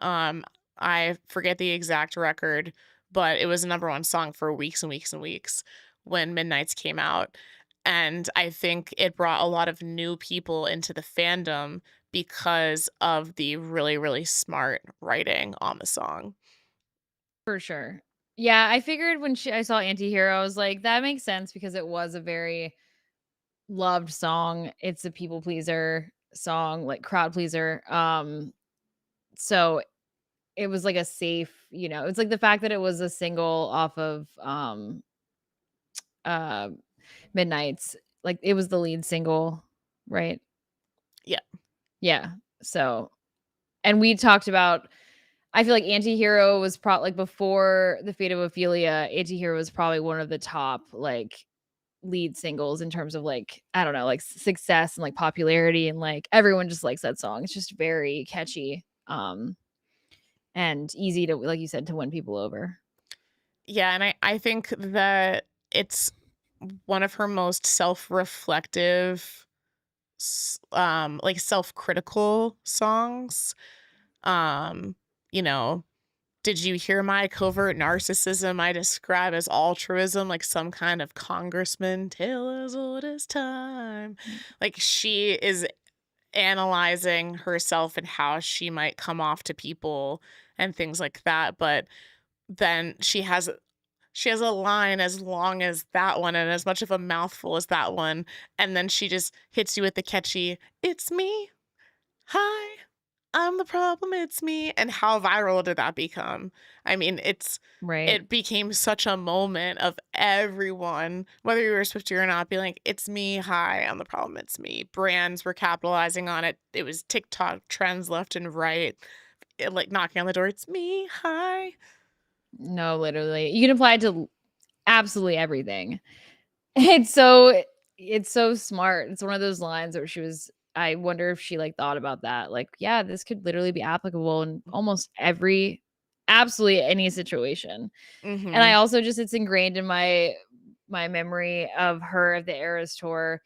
I forget the exact record, but it was a number one song for weeks and weeks and weeks when Midnights came out. And I think it brought a lot of new people into the fandom because of the really, really smart writing on the song. For sure. Yeah, I figured when I saw Antihero, I was like, that makes sense because it was a very loved song. It's a people pleaser song, like crowd pleaser. So it was like a safe, it's like the fact that it was a single off of uh Midnights, like it was the lead single, right? Yeah. Yeah. So, and we talked about, I feel like Antihero was probably like before The Fate of Ophelia, Antihero was probably one of the top like lead singles in terms of like, I don't know, like success and like popularity, and like everyone just likes that song. It's just very catchy. And easy to, like you said, to win people over. Yeah, and I think that it's one of her most self-reflective, like, self-critical songs. Um, you know, "Did you hear my covert narcissism I describe as altruism like some kind of congressman, tale as old as time." Like, she is analyzing herself and how she might come off to people and things like that, but then she has a line as long as that one and as much of a mouthful as that one, and then she just hits you with the catchy, "It's me. Hi. I'm the problem, it's me." And how viral did that become? I mean, Right. it became such a moment of everyone, whether you were a Swiftie or not, being like, "It's me. Hi. I'm the problem, it's me." Brands were capitalizing on it. It was TikTok trends left and right, like, knocking on the door, "It's me. Hi." No, literally. You can apply it to absolutely everything. It's so it's so smart. It's one of those lines where I wonder if she like thought about that. Like, yeah, this could literally be applicable in almost absolutely any situation. And I Mhm. also just it's ingrained in my memory of her at the Eras tour,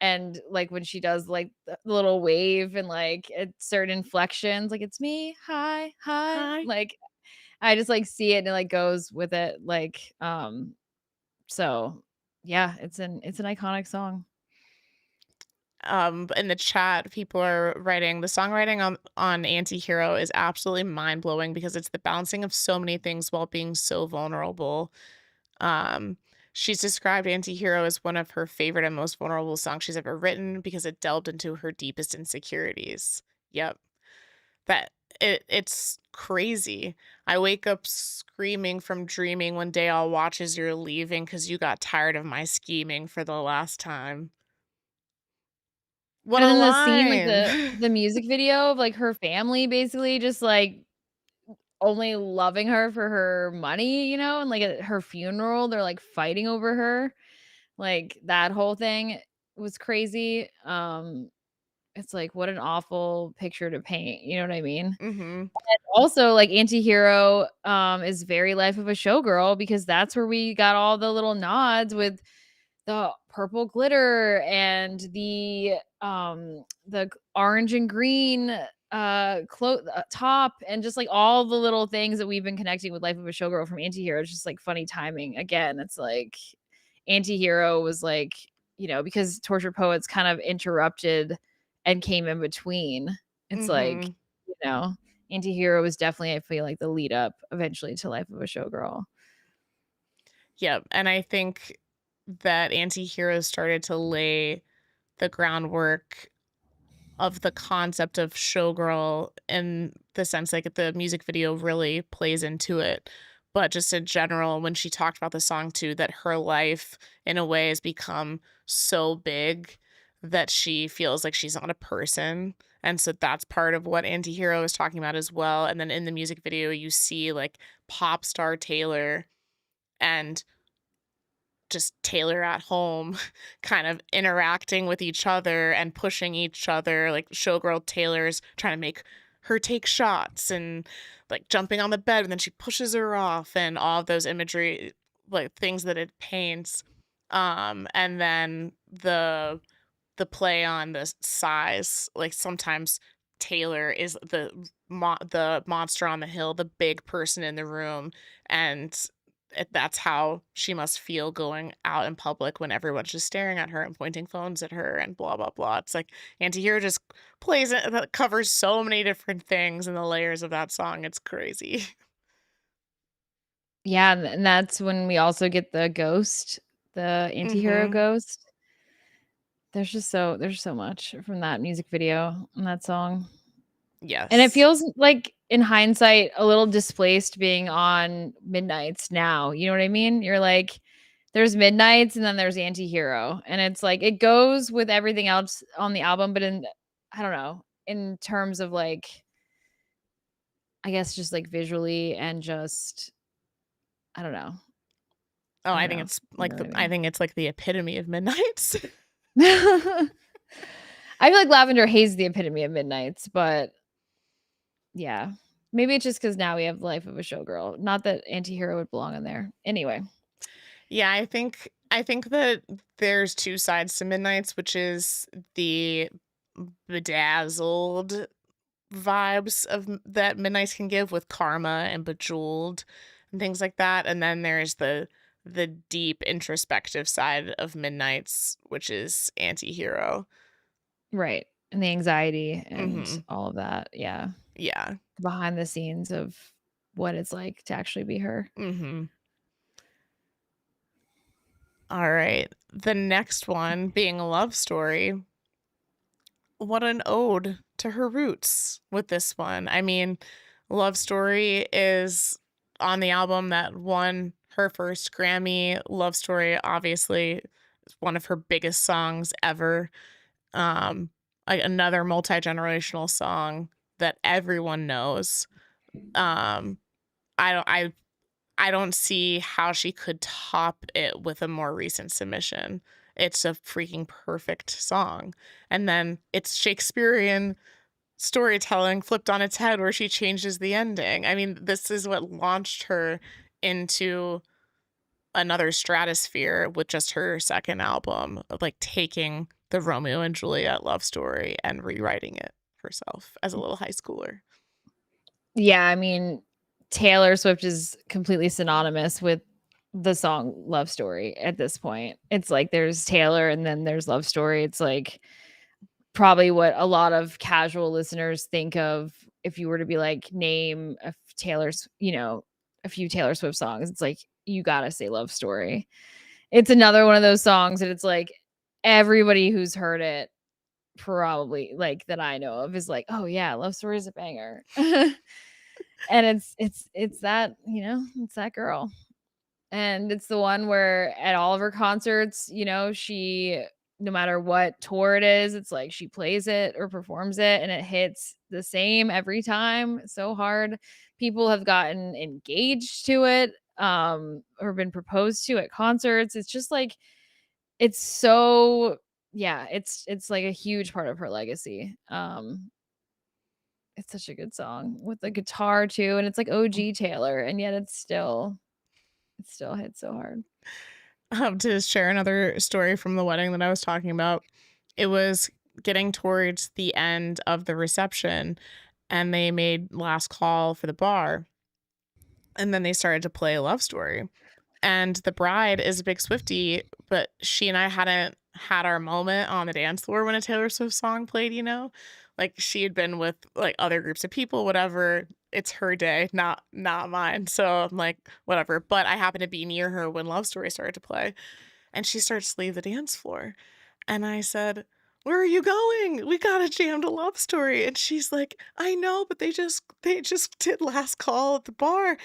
and like when she does like the little wave and like at certain inflections, like it's me, hi, hi. "Hi." Like I just like see it and it like goes with it. Like so yeah, it's an iconic song. In the chat, people are writing, "The songwriting on Antihero is absolutely mind-blowing because it's the balancing of so many things while being so vulnerable." Um, she's described Antihero as one of her favorite and most vulnerable songs she's ever written because it delved into her deepest insecurities. Yep. That it's crazy. "I wake up screaming from dreaming one day I'll watch as you're leaving because you got tired of my scheming for the last time." What And a then the scene, like line. the music video of like her family basically just like only loving her for her money, and like at her funeral, they're like fighting over her. Like that whole thing was crazy. It's like what an awful picture to paint, you know what I mean? Mhm. Also, like Antihero is very life of a showgirl because that's where we got all the little nods with the purple glitter and the orange and green top, and just like all the little things that we've been connecting with Life of a Showgirl from Antihero. It's just like funny timing. Again, it's like Antihero was like, because Torture Poets kind of interrupted and came in between. It's like, Mhm. you know, Antihero was definitely, I feel like, the lead up eventually to Life of a Showgirl. Yep, and I think that Antiheroes started to lay the groundwork of the concept of showgirl in the sense, like, the music video really plays into it, but just in general, when she talked about the song too, that her life, in a way, has become so big that she feels like she's not a person, and so that's part of what Antihero is talking about as well, and then in the music video, you see, like, pop star Taylor and just Taylor at home kind of interacting with each other and pushing each other, like, showgirl Taylor's trying to make her take shots and, like, jumping on the bed, and then she pushes her off, and all of those imagery, like, things that it paints. And then the play on the size, like, sometimes Taylor is the the monster on the hill, the big person in the room, and that's how she must feel going out in public when everyone's just staring at her and pointing phones at her and blah blah blah. It's like Antihero just plays it, that covers so many different things and the layers of that song. It's crazy. Yeah, and that's when we also get the ghost, the antihero Mhm. ghost. There's so much from that music video and that song. And it Yes. feels like, in hindsight, a little displaced being on Midnights now, you know what I mean? You're like, there's Midnights and then there's Antihero, and it's like, it goes with everything else on the album, but I don't know, in terms of, like, I guess just, like, visually and just I don't know. Oh, I I don't think know. it's You like know what the I I mean? think it's like the epitome of Midnights. I feel like Lavender Haze is the epitome of Midnights, but yeah. Maybe it's just because now we have Life of a Showgirl. Not that Antihero would belong in there. Anyway. Yeah, I think that there's 2 sides to Midnights, which is the bedazzled vibes of that Midnights can give with Karma and Bejeweled and things like that, and then there's the deep introspective side of Midnights, which is Antihero. Right. And the anxiety and Mhm. all of that. Yeah. Yeah. Behind the scenes of what it's like to actually be her. Mhm. Alright. The next one being a love story. What an ode to her roots with this one. I mean, Love Story is on the album that won her first Grammy. Love Story, obviously, is one of her biggest songs ever. Um, another multi-generational song that everyone knows. Um, I don't I I don't see how she could top it with a more recent submission. It's a freaking perfect song. And then it's Shakespearean storytelling flipped on its head where she changes the ending. I mean, this is what launched her into another stratosphere with just her second album of like taking the Romeo and Juliet love story and rewriting it herself as a little high schooler. Yeah. I mean, Taylor Swift is completely synonymous with the song Love Story at this point. It's like there's Taylor and then there's Love Story. It's like probably what a lot of casual listeners think of if you were to be like, name a Taylor's, a few Taylor Swift songs. It's like, you gotta say Love Story. It's another one of those songs that it's like everybody who's heard it probably like that I know of is like, oh yeah, Love Story is a banger. And it's that, it's that girl. And it's the one where at all of her concerts, she no matter what tour it is, it's like she plays it or performs it and it hits the same every time so hard. People have gotten engaged to it, or been proposed to at concerts. It's just like it's so yeah, it's like a huge part of her legacy. It's such a good song with the guitar too, and it's like OG Taylor, and yet it still hits so hard. To share another story from the wedding that I was talking about, it was getting towards the end of the reception and they made last call for the bar. And then they started to play Love Story. And the bride is a big Swiftie, but she and I hadn't had our moment on the dance floor when a Taylor Swift song played, you know? Like she had been with like other groups of people, whatever. It's her day, not mine. So I'm like, whatever. But I happened to be near her when Love Story started to play. And she starts to leave the dance floor. And I said, "Where are you going? We got a jammed a love story." And she's like, "I know, but they just did last call at the bar.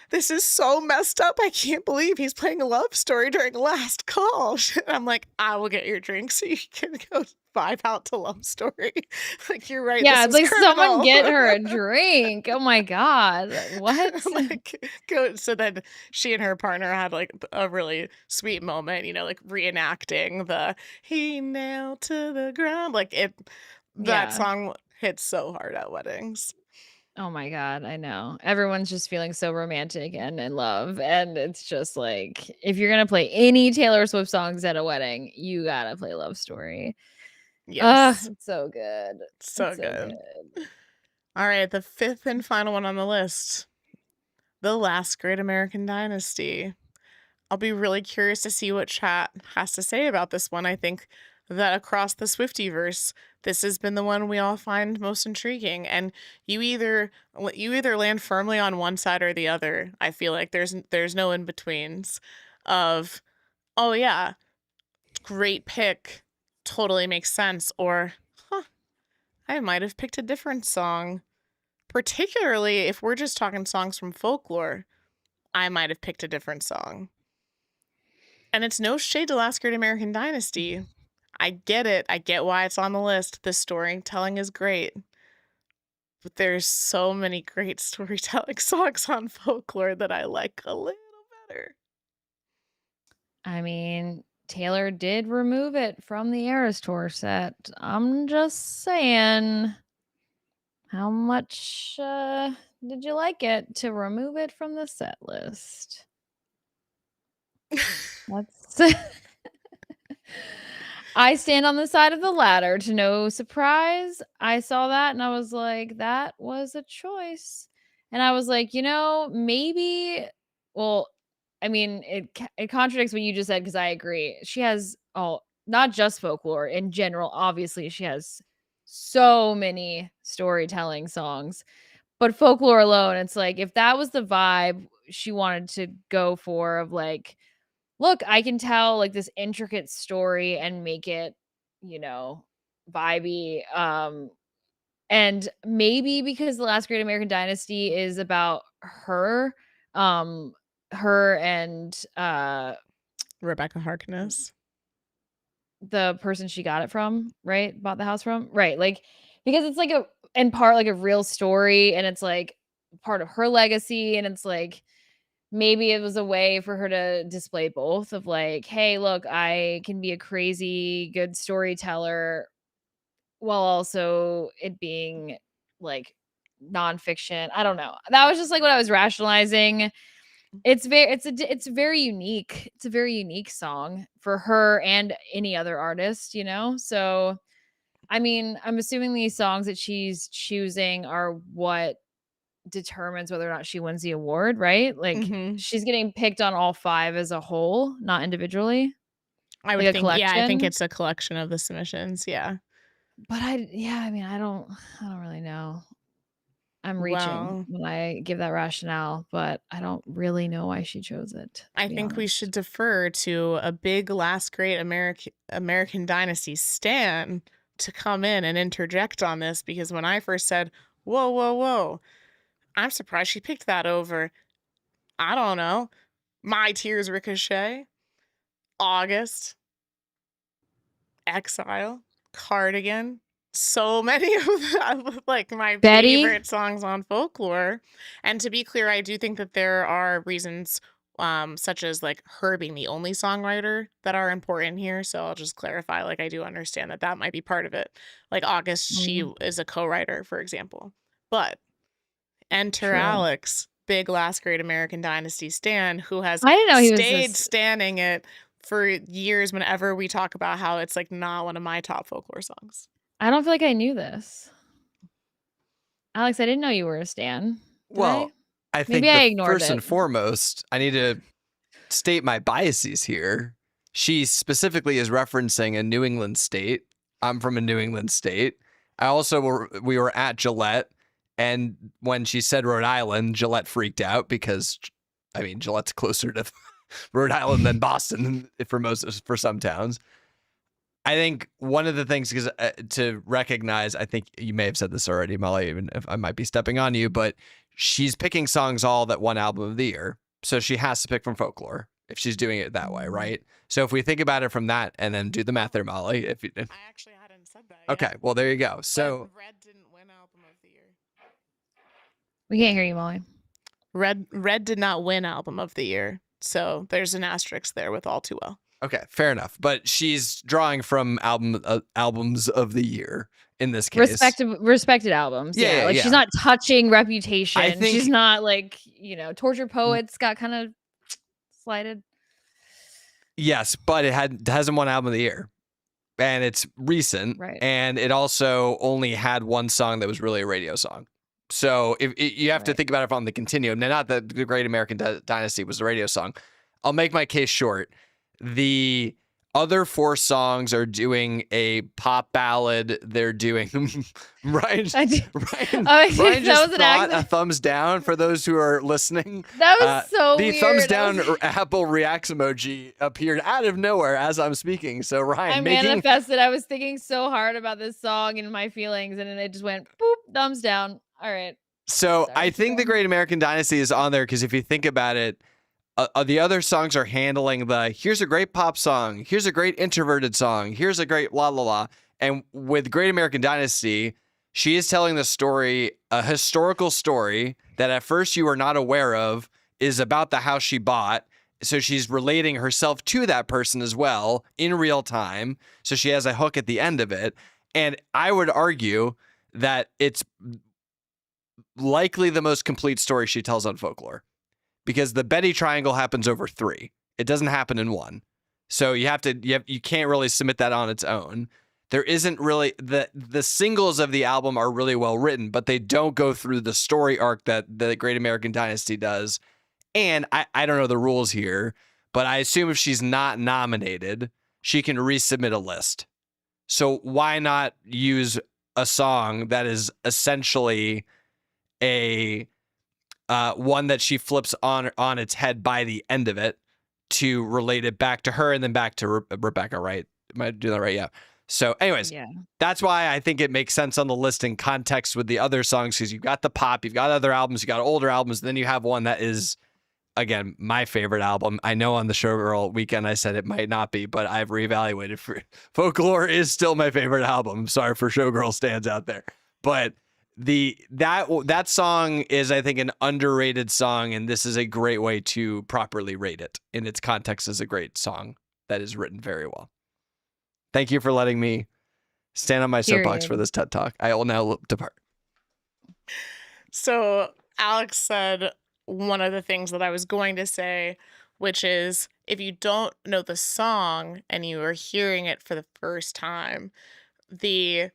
This is so messed up. I can't believe he's playing a love story during last call." I'm like, "I will get your drink so you can go vibe out to Love Story." Like, "You're right, Yeah, this it's is like, "Someone criminal." get her a drink." Oh my god. What? I'm like, "Go." So then she and her partner had like a really sweet moment, like reenacting the "he nailed to the ground." Like that Yeah. song hits so hard at weddings. Oh my god, I know. Everyone's just feeling so romantic and in love, and it's just like, if you're gonna play any Taylor Swift songs at a wedding, you gotta play Love Story. Yes. It's so good. So It's so good. good. All right, the fifth and final one on the list, The Last Great American Dynasty. I'll be really curious to see what chat has to say about this one. I think that across the Swiftyverse, this has been the one we all find most intriguing. And you either land firmly on one side or the other. I feel like there's no in betweens of, oh yeah, great pick, totally makes sense, or I might have picked a different song. Particularly if we're just talking songs from folklore, I might have picked a different song. And it's no shade to Last Great American Dynasty. I get it. I get why it's on the list. The storytelling is great. But there's so many great storytelling songs on folklore that I like a little better. I mean, Taylor did remove it from the Eras Tour set. I'm just saying. How much did you like it to remove it from the set list? That's I stand on the side of the ladder. To no surprise, I saw that and I was like, that was a choice. And I was like, maybe, well, I mean, it contradicts what you just said because I agree. She has not just folklore in general. Obviously, she has so many storytelling songs, but folklore alone, it's like if that was the vibe she wanted to go for, of like, look, I can tell like this intricate story and make it, vibey. And maybe because The Last Great American Dynasty is about her, her and Rebecca Harkness, the person she got it from, right? Bought the house from, right? Like, because it's like in part like a real story, and it's like part of her legacy, and it's like maybe it was a way for her to display both of like, hey, look, I can be a crazy good storyteller while also it being like nonfiction. I don't know. That was just like what I was rationalizing. It's very unique. It's a very unique song for her and any other artist, So, I mean, I'm assuming these songs that she's choosing are what determines whether or not she wins the award, right? Like she's getting picked on all 5 as a whole, not individually. I Like would a think, yeah, I think collection. it's a collection of the submissions, yeah. But I mean, I don't really know. I'm reaching Well, when I give that rationale, but I don't really know why she chose it, to I be think we should honest. defer to a big Last Great American Dynasty stan to come in and interject on this, because when I first said, whoa, whoa, whoa, I'm surprised she picked that over, I don't know, My Tears Ricochet, August, Exile, Cardigan, so many of them, like my Betty? favorite songs on folklore. And to be clear, I do think that there are reasons, such as like her being the only songwriter, that are important here. So I'll just clarify, like I do understand that that might be part of it. Like August, she is a co-writer, for example. But enter True. Alex, big Last Great American Dynasty stan, who has I didn't know he was stayed this. standing it for years whenever we talk about how it's like not one of my top folklore songs. I don't feel like I knew this. Alex, I didn't know you were a stan. Did I? Well, I Maybe think I the ignored first it. and foremost, I need to state my biases here. She specifically is referencing a New England state. I'm from a New England state. We were at Gillette, and when she said Rhode Island, Gillette freaked out because, I mean, Gillette's closer to Rhode Island than Boston for some towns. I think one of the things, because to recognize, I think you may have said this already, Molly, even if I might be stepping on you, but she's picking songs all that won album of the year. So she has to pick from folklore if she's doing it that way, right? So if we think about it from that and then do the math there, Molly. I actually hadn't said that. Okay, yeah. well, there you go. So But Red didn't win album of the year. We can't hear you, Molly. Red did not win album of the year. So there's an asterisk there with All Too Well. Okay, fair enough. But she's drawing from albums of the year in this case. Respected albums. Yeah. Like she's not touching Reputation. She's not like, Tortured Poets got kind of slighted. Yes, but it hasn't won album of the year. And it's recent. Right. And it also only had one song that was really a radio song. So if you have to think about it on the continuum. Now, not that the Great American Dynasty was a radio song. I'll make my case short. The other 4 songs are doing a pop ballad. They're doing Ryan. Ryan just thought a thumbs down for those who are listening. That was so the weird. thumbs down Apple reacts emoji appeared out of nowhere as I'm speaking. So Ryan, I manifested. I was thinking so hard about this song and my feelings, and then it just went boop, thumbs down. All right. So I think the Great American Dynasty is on there because if you think about it, the other songs are handling here's a great pop song, here's a great introverted song, here's a great la la la. And with Great American Dynasty, she is telling the story, a historical story that at first you are not aware of, is about the house she bought. So she's relating herself to that person as well in real time. So she has a hook at the end of it. And I would argue that it's likely the most complete story she tells on Folklore. Because the Betty Triangle happens over 3. It doesn't happen in 1. So you can't really submit that on its own. There isn't really the singles of the album are really well written, but they don't go through the story arc that the Great American Dynasty does. And I don't know the rules here, but I assume if she's not nominated, she can resubmit a list. So why not use a song that is essentially a one that she flips on its head by the end of it to relate it back to her and then back to Rebecca, right? Am I doing that right? Yeah. So anyways, that's why I think it makes sense on the list in context with the other songs, because you've got the pop, you've got other albums, you got older albums, then you have one that is, again, my favorite album. I know on the Showgirl weekend I said it might not be, but I've reevaluated. Folklore is still my favorite album. Sorry for Showgirl stands out there. But that song is, I think, an underrated song, and this is a great way to properly rate it in its context as a great song that is written very well. Thank you for letting me stand on my soapbox for this TED Talk. I will now depart. So Alex said one of the things that I was going to say, which is if you don't know the song and you are hearing it for the first time, the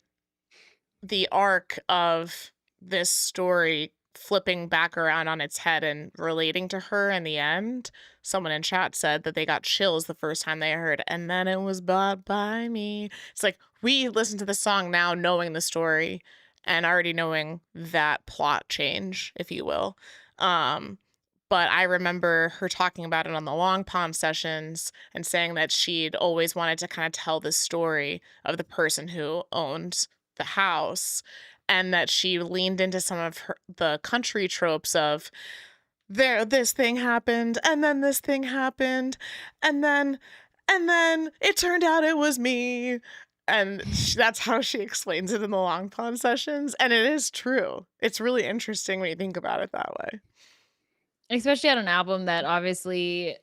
arc of this story flipping back around on its head and relating to her in the end. Someone in chat said that they got chills the first time they heard, and then it was bought by me. It's like we listen to the song now knowing the story and already knowing that plot change, if you will. But I remember her talking about it on the Long Pond sessions and saying that she'd always wanted to kind of tell the story of the person who owned the house, and that she leaned into some of the country tropes of this thing happened, and then this thing happened, and then it turned out it was me. And that's how she explains it in the Long Pond sessions. And it is true. It's really interesting when you think about it that way. Especially on an album that obviously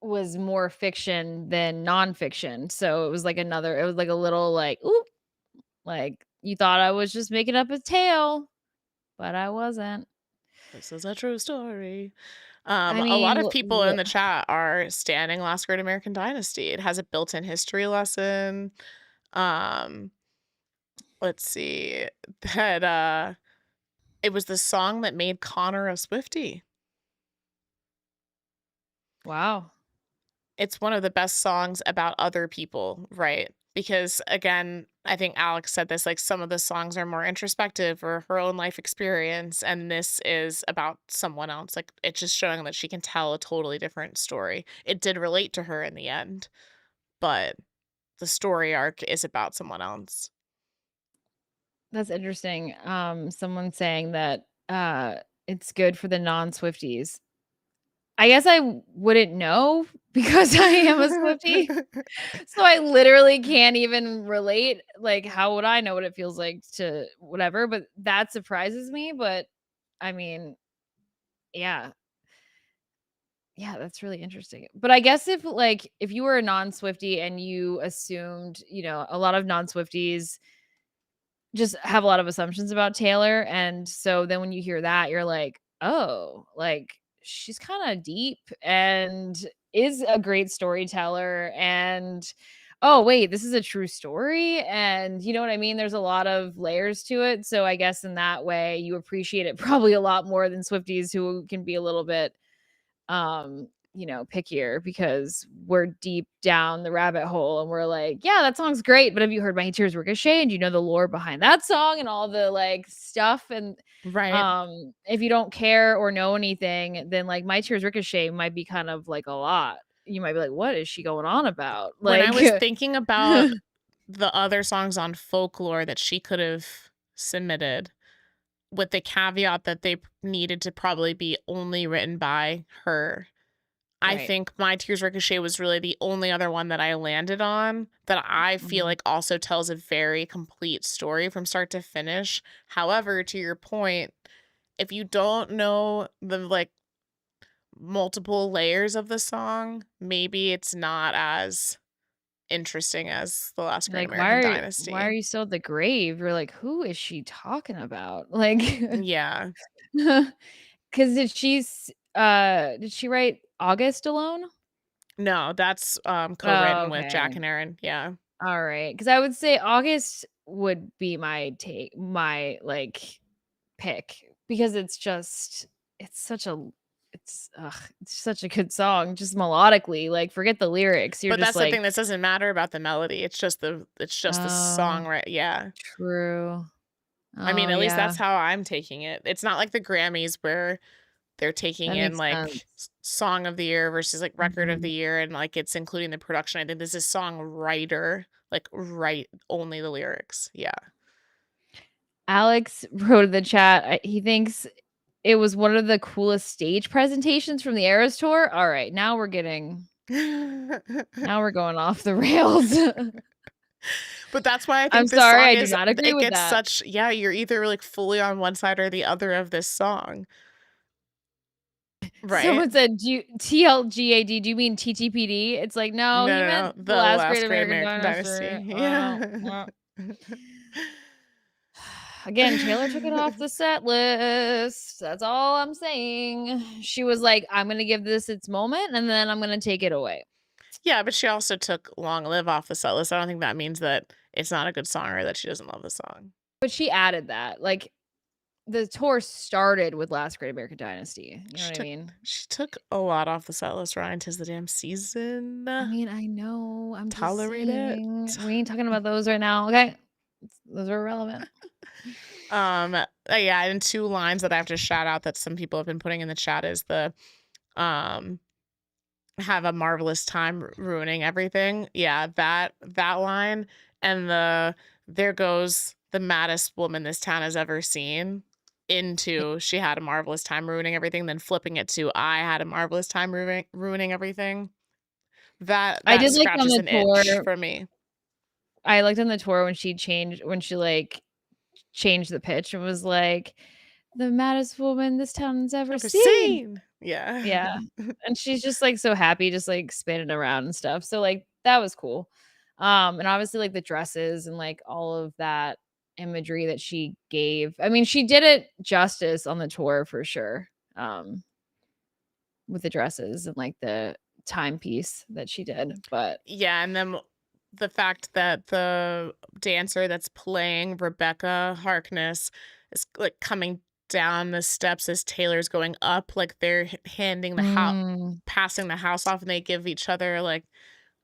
was more fiction than nonfiction. So it was like a little like, ooh, like you thought I was just making up a tale, but I wasn't. This is a true story. A lot of people in the chat are standing Last Great American Dynasty. It has a built-in history lesson. Let's see. That it was the song that made Connor a Swiftie. Wow. It's one of the best songs about other people, right? Because again, I think Alex said this, like some of the songs are more introspective or her own life experience, and this is about someone else. Like it's just showing that she can tell a totally different story. It did relate to her in the end, but the story arc is about someone else. That's interesting. Someone saying that it's good for the non-Swifties. I guess I wouldn't know because I am a Swiftie. So I literally can't even relate. Like, how would I know what it feels like to whatever? But that surprises me. But I mean, yeah. Yeah, that's really interesting. But I guess if you were a non-Swiftie and you assumed, a lot of non-Swifties just have a lot of assumptions about Taylor. And so then when you hear that, you're like, oh, like she's kind of deep and is a great storyteller. And oh, wait, this is a true story, and you know what I mean? There's a lot of layers to it, so I guess in that way, you appreciate it probably a lot more than Swifties who can be a little bit, pickier because we're deep down the rabbit hole and we're like, "Yeah, that song's great, but have you heard My Tears Ricochet, and do you know the lore behind that song and all the, like, stuff?" And, Right. if you don't care or know anything, then, like, My Tears Ricochet might be kind of, like, a lot. You might be like, "What is she going on about?" When I Like was thinking about the other songs on Folklore that she could have submitted, with the caveat that they needed to probably be only written by her, I Right. think My Tears Ricochet was really the only other one that I landed on that I feel Mhm. like also tells a very complete story from start to finish. However, to your point, if you don't know the, like, multiple layers of the song, maybe it's not as interesting as The Last Great Like, American why are Dynasty. you still at the grave? You're like, "Who is she talking about?" Like, Yeah. 'cause did she write August alone? No, that's, Oh, co-written with Jack okay. and Aaron, yeah. Alright, 'cause I would say August would be my, like, pick because it's such a it's such a good song just melodically, like, forget the lyrics, you're But just that's the like, thing, this doesn't matter about the melody, it's just the "Oh, song, right? Yeah. true. I mean, Oh, at least yeah, that's how I'm taking it. It's not like the Grammys where they're taking that in, makes like, sense." song of the year versus, like, record of the Mhm. year, and, like, it's including the production. I think this is songwriter, like, write only the lyrics. Yeah. Alex wrote in the chat, he thinks it was one of the coolest stage presentations from the Eras Tour. Alright, now we're going off the rails. But that's why I I'm think this sorry, song I do is not agree it with gets that. such yeah, you're either, like, fully on one side or the other of this song, right? Someone said, "Do you TLGAD, do you mean TTPD?" It's like, "No, No, he no, no, meant The The Last Great Last Great American American Dynasty." Dynasty. Well, Yeah. well. Again, Taylor took it off the set list. That's all I'm saying. She was like, "I'm gonna give this its moment, and then I'm gonna take it away." Yeah, but she also took Long Live off the set list. I don't think that means that it's not a good song or that she doesn't love the song. But she added that, like, the tour started with Last Great American Dynasty, you know She what I took mean? she took a lot off the set list, Ryan. 'Tis the damn season. I mean, I know, I'm just Tolerate it. saying, we ain't talking about those right now, okay? Those are irrelevant. Yeah, and 2 lines that I have to shout out that some people have been putting in the chat is the, um, "Have a marvelous time ruining everything." Yeah, that line and the, "There goes the maddest woman this town has ever seen," Yeah. into, "She had a marvelous time ruining everything," then flipping it to, "I had a marvelous time ruining everything." I That did like on scratches the an itch tour for me. I liked on the tour when she, like, changed the pitch and was like, "The maddest woman this town's ever Ever seen." seen. Yeah. Yeah, and she's just, like, so happy, just, like, spinning around and stuff, so, like, that was cool. And obviously, like, the dresses and, like, all of that imagery that she gave. I mean, she did it justice on the tour for sure, with the dresses and, like, the timepiece that she did, but Yeah, and then the fact that the dancer that's playing Rebecca Harkness is, like, coming down the steps as Taylor's going up, like, they're handing the house, Mm. passing the house off, and they give each other, like,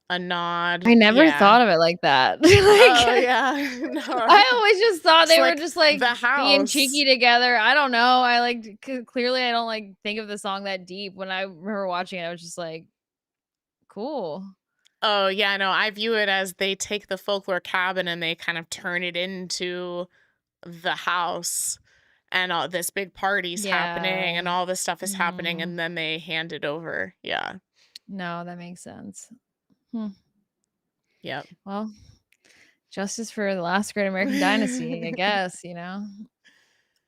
a nod. I never Yeah. thought of it like that. Oh, Like, yeah. No. I always just thought It's they were like just, like, the being house. cheeky together. I don't know. I, like, clearly, I don't, like, think of the song that deep. When I remember watching it, I was just like, "Cool." Oh, yeah, no, I view it as they take the folklore cabin and they kind of turn it into the house, and all this big party's happening, Yeah. and all this stuff is happening, Mhm. and then they hand it over. Yeah. No, that makes sense. Hmm. Yep. Well, justice for the last great American dynasty, I guess, you know?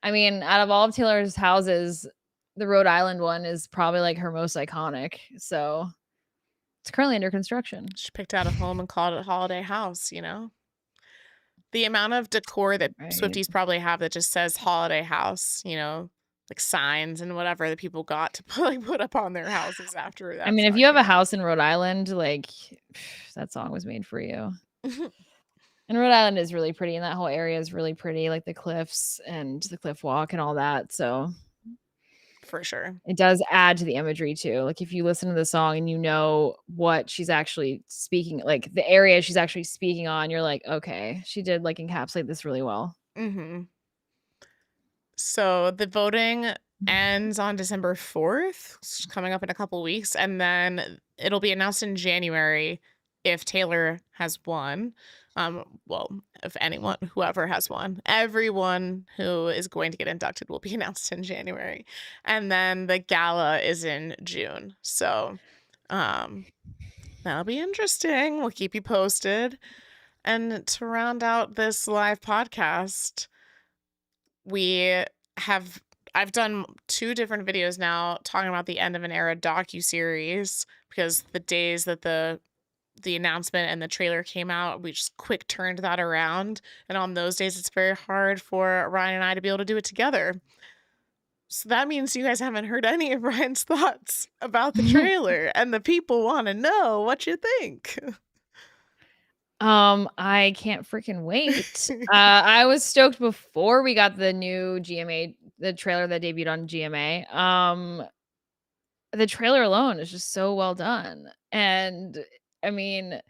I mean, out of all of Taylor's houses, the Rhode Island one is probably, like, her most iconic, so it's currently under construction. She picked out a home and called it Holiday House, you know? The amount of decor that Right. Swifties probably have that just says Holiday House, you know, like signs and whatever that people got to put up on their houses after that I mean, if song you have came a house in Rhode Island, like that song was made for you. And Rhode Island is really pretty, and that whole area is really pretty, like the cliffs and the cliff walk and all that. So for sure. it does add to the imagery too. Like if you listen to the song and you know what she's actually speaking, like the area she's actually speaking on, you're like, okay, she did like encapsulate this really well. Mm-hmm. So the voting ends on December 4th, it's coming up in a couple weeks, and then it'll be announced in January if Taylor has won. Well, if anyone, whoever has won, everyone who is going to get inducted will be announced in January. And then the gala is in June. So that'll be interesting. We'll keep you posted. And to round out this live podcast, I've done 2 different videos now talking about the end of an era docuseries, because the days that the announcement and the trailer came out, we just quick turned that around. And on those days, it's very hard for Ryan and I to be able to do it together. So that means you guys haven't heard any of Ryan's thoughts about the trailer, and the people want to know what you think. I can't freaking wait. I was stoked before we got the new GMA, the trailer that debuted on GMA. The trailer alone is just so well done. And I mean,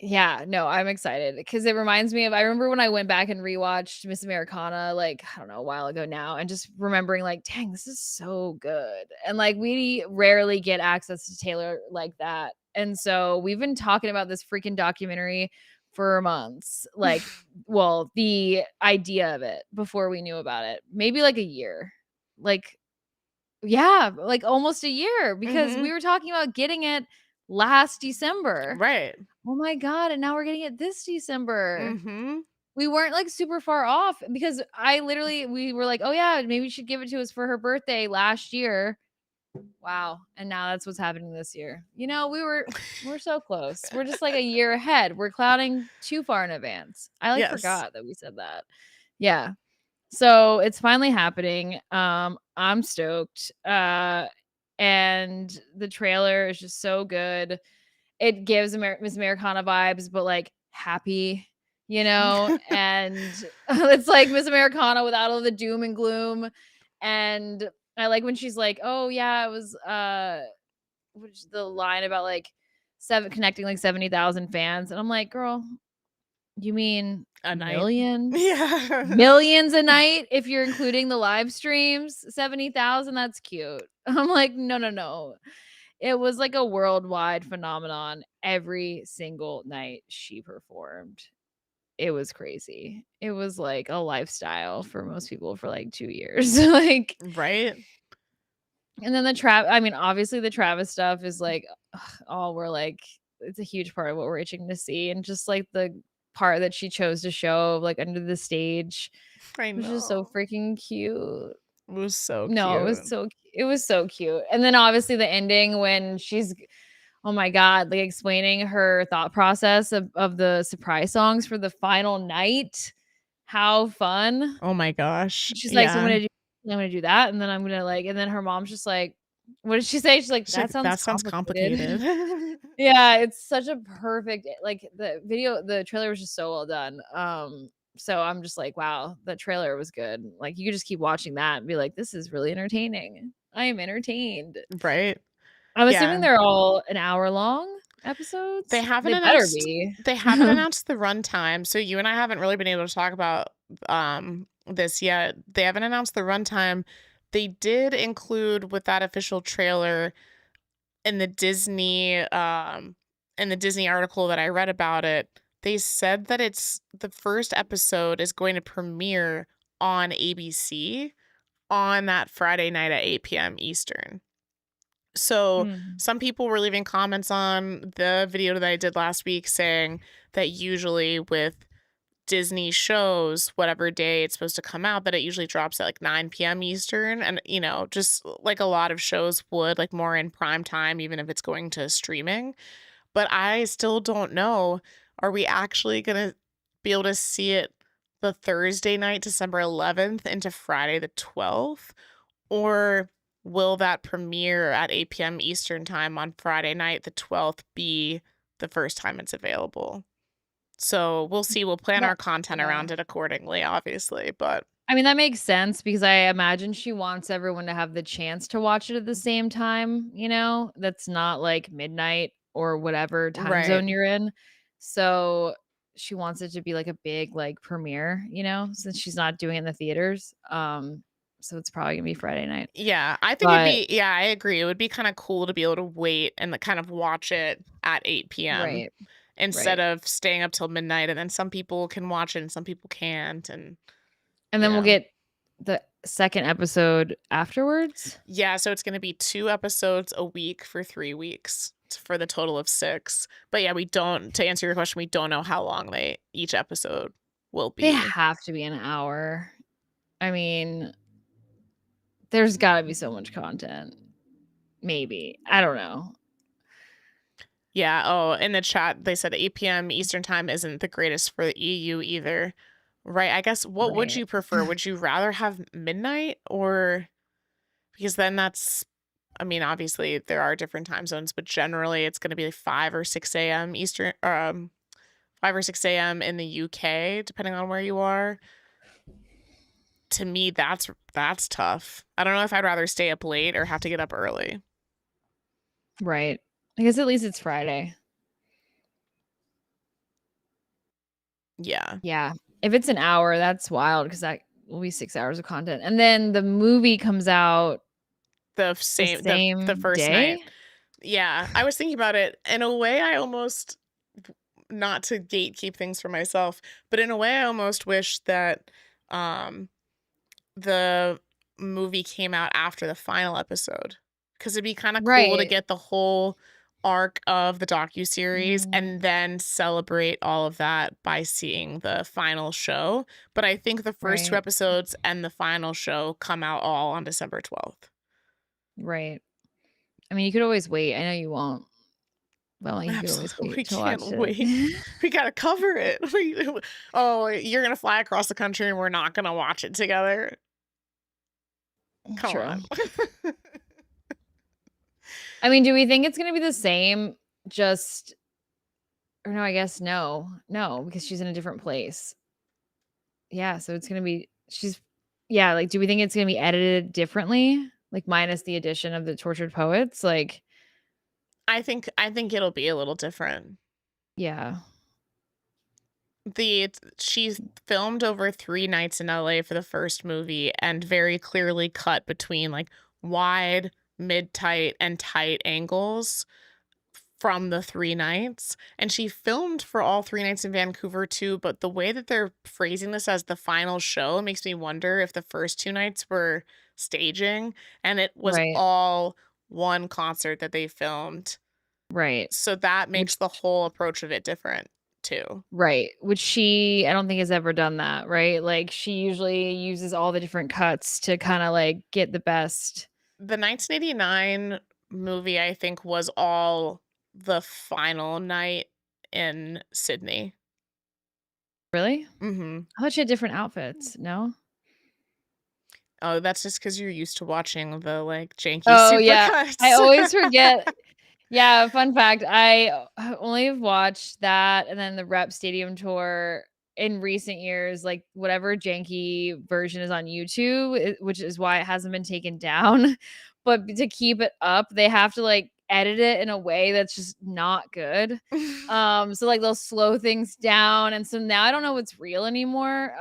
yeah, no, I'm excited because it reminds me of, I remember when I went back and rewatched Miss Americana, like, I don't know, a while ago now, and just remembering like, dang, this is so good. And like, we rarely get access to Taylor like that. And so we've been talking about this freaking documentary for months. Like, well, the idea of it before we knew about it, maybe like a year. Like, yeah, like almost a year, because we were talking about getting it last December. Right. Oh my God. And now we're getting it this December. Mm-hmm. We weren't like super far off, because we were like, oh yeah, maybe you should give it to us for her birthday last year. Wow. And now that's what's happening this year. You know, we're so close. We're just like a year ahead. We're clouding too far in advance. I like forgot that we said that. Yeah. So it's finally happening. I'm stoked. And the trailer is just so good. It gives Miss Americana vibes, but like happy, you know, and it's like Miss Americana without all the doom and gloom. And I like when she's like, oh yeah, it was which the line about like connecting like 70,000 fans. And I'm like, girl, you mean a millions? Yeah. Millions a night if you're including the live streams. 70,000, that's cute. I'm like, no. It was like a worldwide phenomenon every single night she performed. It was crazy. It was like a lifestyle for most people for like 2 years. Like, right. And then obviously the Travis stuff is like, we're like, it's a huge part of what we're itching to see. And just like the part that she chose to show like under the stage, which is so freaking cute. It was so cute. No, it was so cute. And then obviously the ending when she's, oh my God, like explaining her thought process of the surprise songs for the final night. How fun. Oh my gosh. She's like, so I'm gonna do that, and then I'm gonna like, and then her mom's just like, what did she say? She's like, that sounds complicated. Yeah, it's such a perfect, like the trailer was just so well done. So I'm just like, wow, the trailer was good. Like you could just keep watching that and be like, this is really entertaining. I am entertained. Right. I'm assuming they're all an hour long episodes. They haven't announced the runtime. So you and I haven't really been able to talk about this yet. They haven't announced the runtime. They did include with that official trailer in the Disney article that I read about it. They said that the first episode is going to premiere on ABC on that Friday night at 8 p.m. Eastern. So some people were leaving comments on the video that I did last week saying that usually with Disney shows, whatever day it's supposed to come out, that it usually drops at like 9 p.m. Eastern. And, you know, just like a lot of shows would, like more in prime time, even if it's going to streaming. But I still don't know. Are we actually going to be able to see it the Thursday night, December 11th, into Friday the 12th? Or will that premiere at 8 p.m. Eastern time on Friday night, the 12th, be the first time it's available? So we'll see. We'll plan our content around it accordingly, obviously. But I mean, that makes sense because I imagine she wants everyone to have the chance to watch it at the same time, you know? That's not like midnight or whatever time zone you're in. So she wants it to be like a big like premiere, you know, since she's not doing it in the theaters. So it's probably gonna be Friday night. Yeah, I think I agree. It would be kind of cool to be able to wait and kind of watch it at 8 p.m. Instead of staying up till midnight, and then some people can watch it and some people can't. And then we'll get the second episode afterwards. Yeah, so it's going to be 2 episodes a week for 3 weeks for the total of 6. But yeah, to answer your question, we don't know how long each episode will be. They have to be an hour. I mean, there's got to be so much content. Maybe. I don't know. Yeah. Oh, in the chat, they said 8 p.m. Eastern time isn't the greatest for the EU either. Right. I guess what would you prefer? Would you rather have midnight or because then I mean, obviously there are different time zones, but generally it's going to be 5 or 6 a.m. Eastern, 5 or 6 a.m. in the UK, depending on where you are. To me, that's tough. I don't know if I'd rather stay up late or have to get up early. Right. I guess at least it's Friday. Yeah. Yeah. If it's an hour, that's wild because that will be 6 hours of content. And then the movie comes out the first day? night. Yeah. I was thinking about it. In a way, I almost, not to gatekeep things for myself, but in a way, I almost wish that the movie came out after the final episode. Because it'd be kind of cool to get the whole arc of the docuseries and then celebrate all of that by seeing the final show. But I think the first 2 episodes and the final show come out all on December 12th. Right. I mean, you could always wait. I know you won't. Well, you could always wait to watch it. We gotta cover it. Oh, you're gonna fly across the country and we're not gonna watch it together. Come on. I mean, do we think it's gonna be the same? Or no, I guess no, because she's in a different place. Yeah, so it's gonna be like, do we think it's gonna be edited differently, like minus the addition of the tortured poets? Like, I think it'll be a little different. Yeah. She filmed over 3 nights in LA for the first movie and very clearly cut between like wide, mid-tight, and tight angles from the 3 nights. And she filmed for all 3 nights in Vancouver too, but the way that they're phrasing this as the final show makes me wonder if the first 2 nights were staging and it was all one concert that they filmed. Right. So that makes the whole approach of it different too. Right. Which I don't think has ever done that, right? Like she usually uses all the different cuts to kind of like get the best. The 1989 movie, I think, was all the final night in Sydney. Really? Mm-hmm. I thought she had different outfits. No? Oh, that's just because you're used to watching the like janky supercuts. I always forget. Yeah, fun fact. I only have watched that and then the Rep Stadium tour in recent years, like whatever janky version is on YouTube, which is why it hasn't been taken down. But to keep it up, they have to like edit it in a way that's just not good. So like they'll slow things down. And so now I don't know what's real anymore.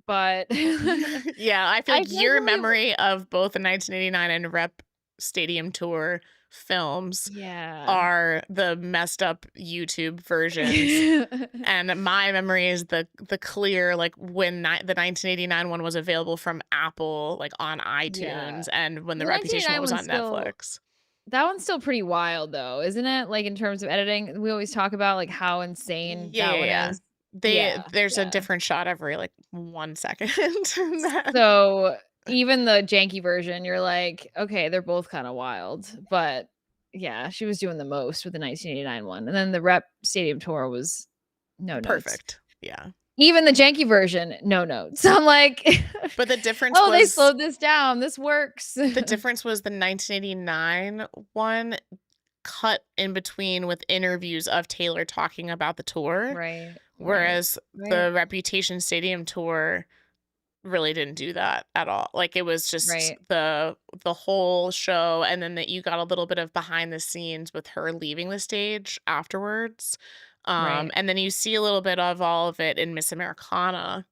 But yeah, I feel like your memory of both the 1989 and Rep Stadium tour films are the messed up YouTube versions. And my memory is the clear, like when the 1989 one was available from Apple, like on iTunes, and when the Reputation one was on Netflix. That one's still pretty wild though, isn't it? Like in terms of editing, we always talk about like how insane that one is. There's a different shot every like 1 second. So even the janky version, you're like, okay, they're both kind of wild. But yeah, she was doing the most with the 1989 one. And then the Rep Stadium tour was no notes. Perfect. Yeah. Even the janky version, no notes. I'm like, but the difference oh, was they slowed this down. This works. The difference was the 1989 one cut in between with interviews of Taylor talking about the tour. Right. Whereas the Reputation Stadium tour really didn't do that at all. Like, it was just the whole show, and then that you got a little bit of behind the scenes with her leaving the stage afterwards. And then you see a little bit of all of it in Miss Americana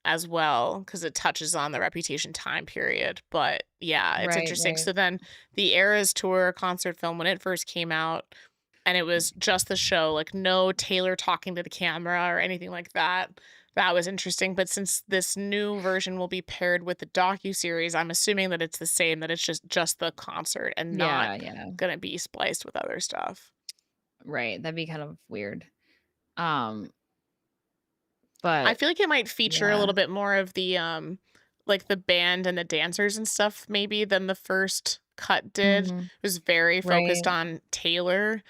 as well, because it touches on the Reputation time period. But yeah, it's interesting. So then the Eras Tour concert film, when it first came out, and it was just the show, like no Taylor talking to the camera or anything like that. That was interesting. But since this new version will be paired with the docuseries, I'm assuming that it's the same, that it's just the concert and not gonna be spliced with other stuff. Right. That'd be kind of weird. But I feel like it might feature a little bit more of the like the band and the dancers and stuff maybe than the first cut did. It was very focused on Taylor,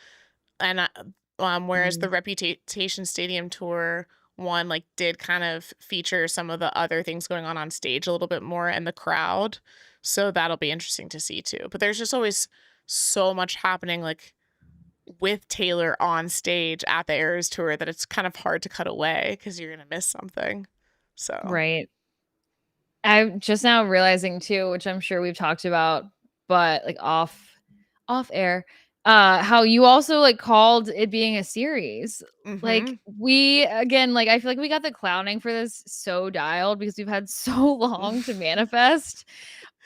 and whereas the Reputation Stadium tour one like did kind of feature some of the other things going on stage a little bit more and the crowd. So that'll be interesting to see too. But there's just always so much happening like with Taylor on stage at the Eras Tour that it's kind of hard to cut away because you're gonna miss something. So I'm just now realizing too, which I'm sure we've talked about, but like off air, how you also like called it being a series. Like we again, like I feel like we got the clowning for this so dialed because we've had so long to manifest.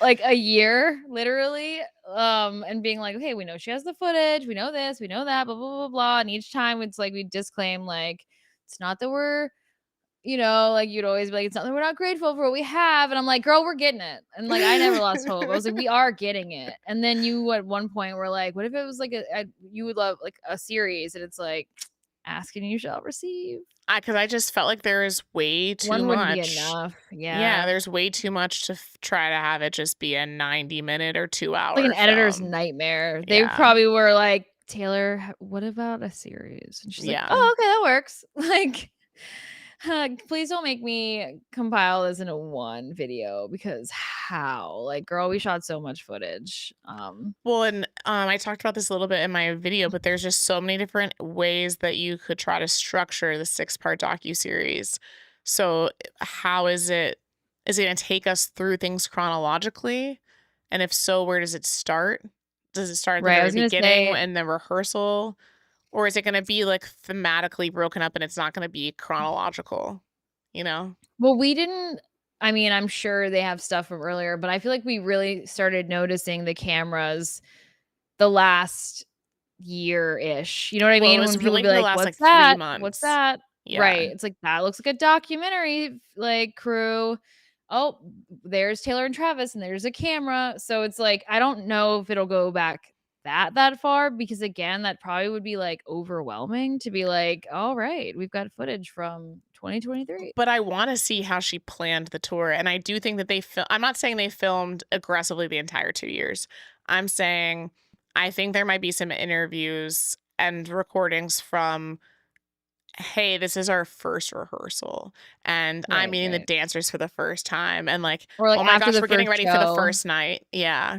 Like a year, literally, and being like, okay, we know she has the footage, we know this, we know that, blah, blah, blah, blah. And each time it's like we disclaim, like, it's not that we're, like you'd always be like, it's not that we're not grateful for what we have. And I'm like, girl, we're getting it. And like, I never lost hope. I was like, we are getting it. And then you at one point were like, what if it was like you would love like a series and it's like, ask and you shall receive. Because I just felt like there is way too much. One wouldn't be enough. Yeah, there's way too much to try to have it just be a 90-minute or 2-hour like an film. editor's nightmare. They probably were like, Taylor, what about a series? And she's like, oh, okay, that works. Like, please don't make me compile this into one video because how? Like, girl, we shot so much footage. Well, and I talked about this a little bit in my video, but there's just so many different ways that you could try to structure the 6-part docuseries. So how is it going to take us through things chronologically? And if so, where does it start? Does it start at the very beginning and the rehearsal? Or is it going to be like thematically broken up and it's not going to be chronological, Well, we didn't, I mean, I'm sure they have stuff from earlier, but I feel like we really started noticing the cameras the last year-ish. You know what I mean? It was when people really be like, last, what's like, 3 that? months. What's that? Yeah. Right. It's like, that looks like a documentary like crew. Oh, there's Taylor and Travis and there's a camera. So it's like, I don't know if it'll go back that far because again, that probably would be like overwhelming to be like, all right, we've got footage from 2023. But I want to see how she planned the tour. And I do think that I'm not saying they filmed aggressively the entire 2 years. I'm saying I think there might be some interviews and recordings from, hey, this is our first rehearsal and I'm meeting the dancers for the first time and like, or like, oh my gosh, we're getting ready for the first night. Yeah.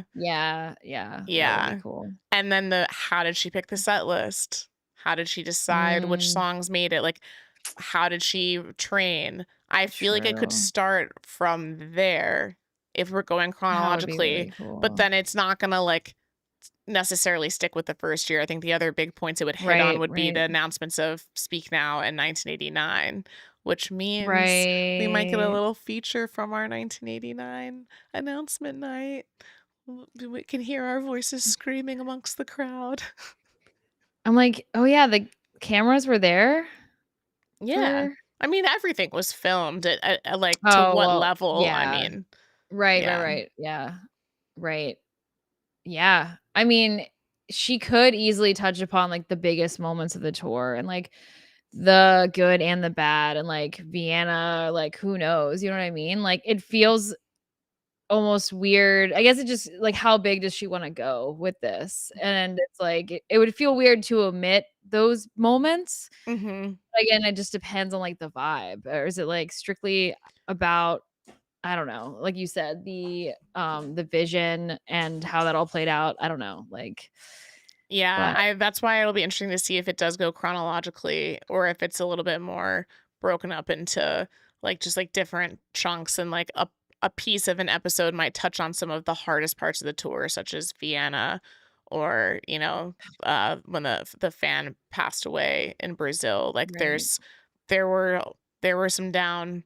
Cool. And then how did she pick the set list? How did she decide which songs made it? Like, how did she train? I feel like it could start from there if we're going chronologically, really cool. But then it's not gonna like necessarily stick with the first year. I think the other big points it would hit on would be the announcements of Speak Now in 1989, which means we might get a little feature from our 1989 announcement night. We can hear our voices screaming amongst the crowd. I'm like, oh yeah, the cameras were there. Yeah. I mean, everything was filmed at like to what level? Yeah. I mean, right. Yeah. Right. Yeah. I mean, she could easily touch upon like the biggest moments of the tour and like the good and the bad and like Vienna, like who knows, you know what I mean? Like it feels almost weird. I guess it just like how big does she want to go with this? And it's like it would feel weird to omit those moments. Mm-hmm. Again, it just depends on like the vibe, or is it like strictly about, I don't know, like you said, the vision and how that all played out. I don't know, like, Yeah, but that's why it'll be interesting to see if it does go chronologically or if it's a little bit more broken up into like just like different chunks, and like a piece of an episode might touch on some of the hardest parts of the tour, such as Vienna, or when the fan passed away in Brazil. Like right, there were there were some down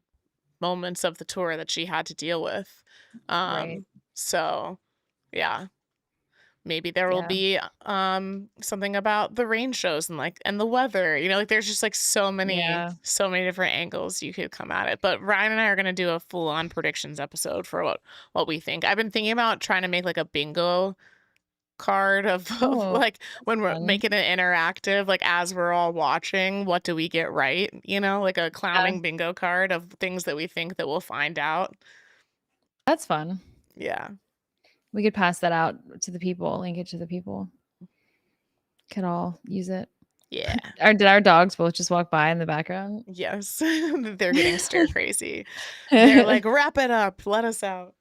moments of the tour that she had to deal with. right, So yeah, maybe there will yeah, be something about the rain shows and the weather. Like there's just like yeah. so many different angles you could come at it. But Ryan and I are going to do a full on predictions episode for what we think. I've been thinking about trying to make like a bingo card of Oh, like that's when we're fun. making it interactive, like as we're all watching, what do we get right? Like a Yeah, clowning bingo card of things that we think that we'll find out. that's fun. Yeah. We could pass that out to the people, link it to the people. Could all use it. Yeah. Did our dogs both just walk by in the background? Yes. They're getting stir crazy. They're like, wrap it up, let us out.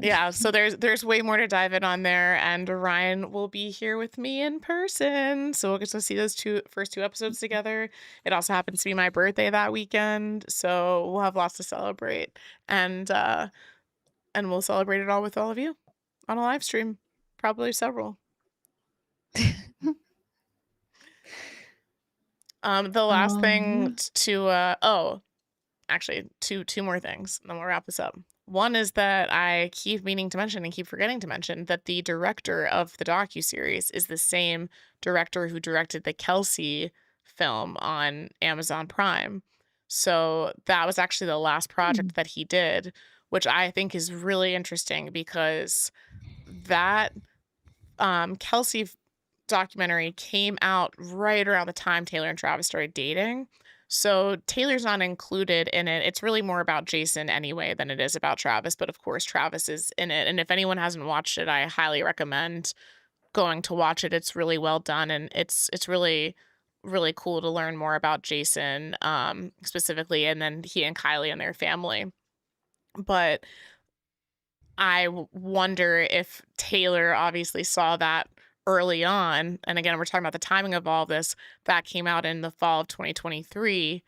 Yeah, so there's way more to dive in on there, and Ryan will be here with me in person. So we'll get to see those first two episodes together. It also happens to be my birthday that weekend, so we'll have lots to celebrate. And we'll celebrate it all with all of you on a live stream. Probably several. The last thing actually two more things, and then we'll wrap this up. One is that I keep meaning to mention and keep forgetting to mention that the director of the docuseries is the same director who directed the Kelsey film on Amazon Prime. So that was actually the last project that he did, which I think is really interesting because that Kelsey documentary came out right around the time Taylor and Travis started dating. So Taylor's not included in it. It's really more about Jason anyway than it is about Travis. But of course, Travis is in it. And if anyone hasn't watched it, I highly recommend going to watch it. It's really well done, and it's really really cool to learn more about Jason specifically, and then he and Kylie and their family. But I wonder if Taylor obviously saw that early on. And again, we're talking about the timing of all this. That came out in the fall of 2023.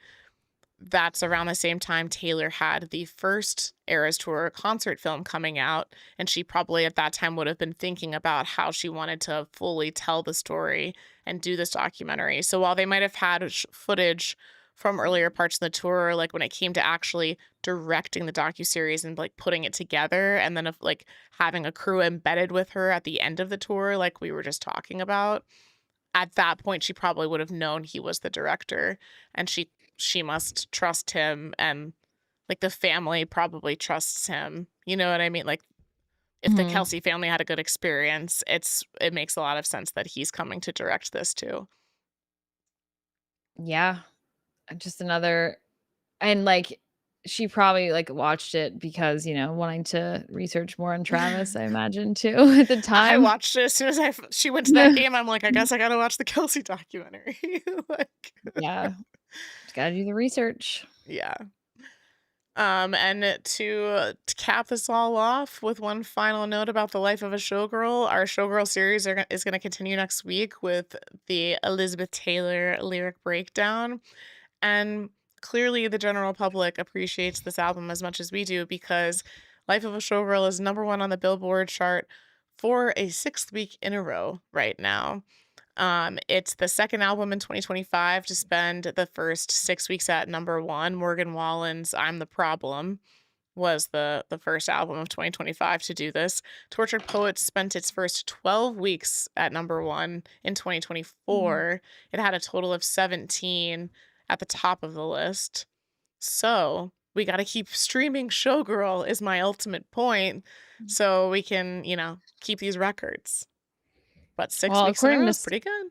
That's around the same time Taylor had the first Eras Tour concert film coming out. And she probably at that time would have been thinking about how she wanted to fully tell the story and do this documentary. So while they might have had footage from earlier parts of the tour, like when it came to actually directing the docuseries and like putting it together, and then like having a crew embedded with her at the end of the tour, like we were just talking about, at that point she probably would have known he was the director, and she must trust him, and like the family probably trusts him. You know what I mean? Like if the Kelsey family had a good experience, it makes a lot of sense that he's coming to direct this too. Yeah. Just another, and like she probably like watched it because wanting to research more on Travis, I imagine too at the I time. watched it as soon as she went to that game. I'm like, I guess I gotta watch the Kelsey documentary. Like, Yeah, just gotta do the research. yeah. And to cap this all off with one final note about the life of a showgirl, our showgirl series is going to continue next week with the Elizabeth Taylor lyric breakdown. And clearly the general public appreciates this album as much as we do, because Life of a Showgirl is #1 on the Billboard chart for a 6th week in a row right now. It's the second album in 2025 to spend the first 6 weeks at #1. Morgan Wallen's I'm the Problem was the first album of 2025 to do this. Tortured Poets spent its first 12 weeks at #1 in 2024. It had a total of 17 at the top of the list. So we got to keep streaming Showgirl is my ultimate point, so we can, keep these records. But 6 weeks in a row is pretty good.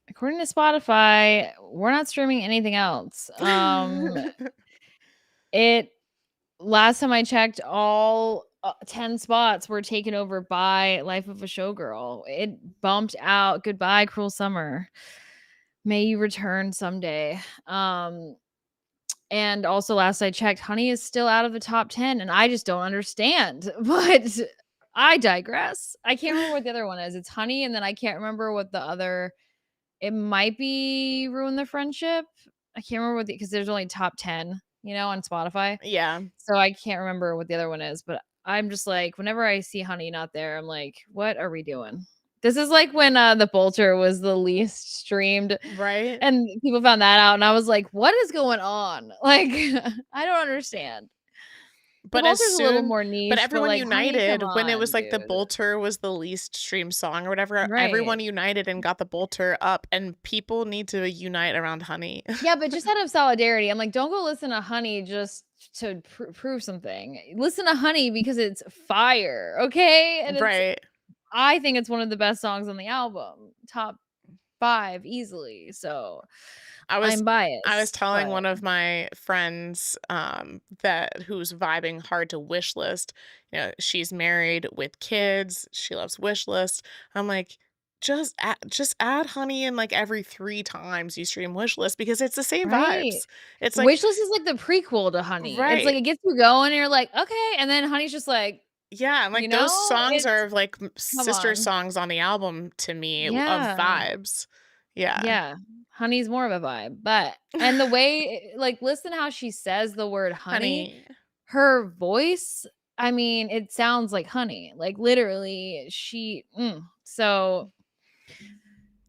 According to Spotify, we're not streaming anything else. It last time I checked, all 10 spots were taken over by Life of a Showgirl. It bumped out Goodbye Cruel Summer. May You Return Someday. And also last I checked, Honey is still out of the top 10 and I just don't understand. But I digress. I can't remember what the other one is. It's Honey and then I can't remember what the other, it might be Ruin the Friendship. I can't remember what because there's only top 10, on Spotify. Yeah. So I can't remember what the other one is, but I'm just like, whenever I see Honey not there, I'm like, what are we doing? This is like when The Bolter was the least streamed. Right. And people found that out, and I was like, what is going on? Like, I don't understand. But The Bolter's a little more niche. But everyone like, united Honey, when it was like dude. The Bolter was the least streamed song or whatever. Right. Everyone united and got The Bolter up, and people need to unite around Honey. Yeah, but just out of solidarity, I'm like, don't go listen to Honey just to prove something. Listen to Honey because it's fire, okay? And right. I think it's one of the best songs on the album, top 5 easily. So I'm biased. I was telling one of my friends who's vibing hard to Wishlist. She's married with kids. She loves Wishlist. I'm like, just add Honey in like every 3 times you stream Wishlist because it's the same vibes. It's like Wishlist is like the prequel to Honey. Right. It's like it gets you going and you're like, okay, and then Honey's just like, yeah, and like those songs are like sister songs on the album to me of vibes. Yeah. Yeah. Honey's more of a vibe. And the way, like, listen how she says the word honey. Her voice, I mean, it sounds like honey. Like, literally, so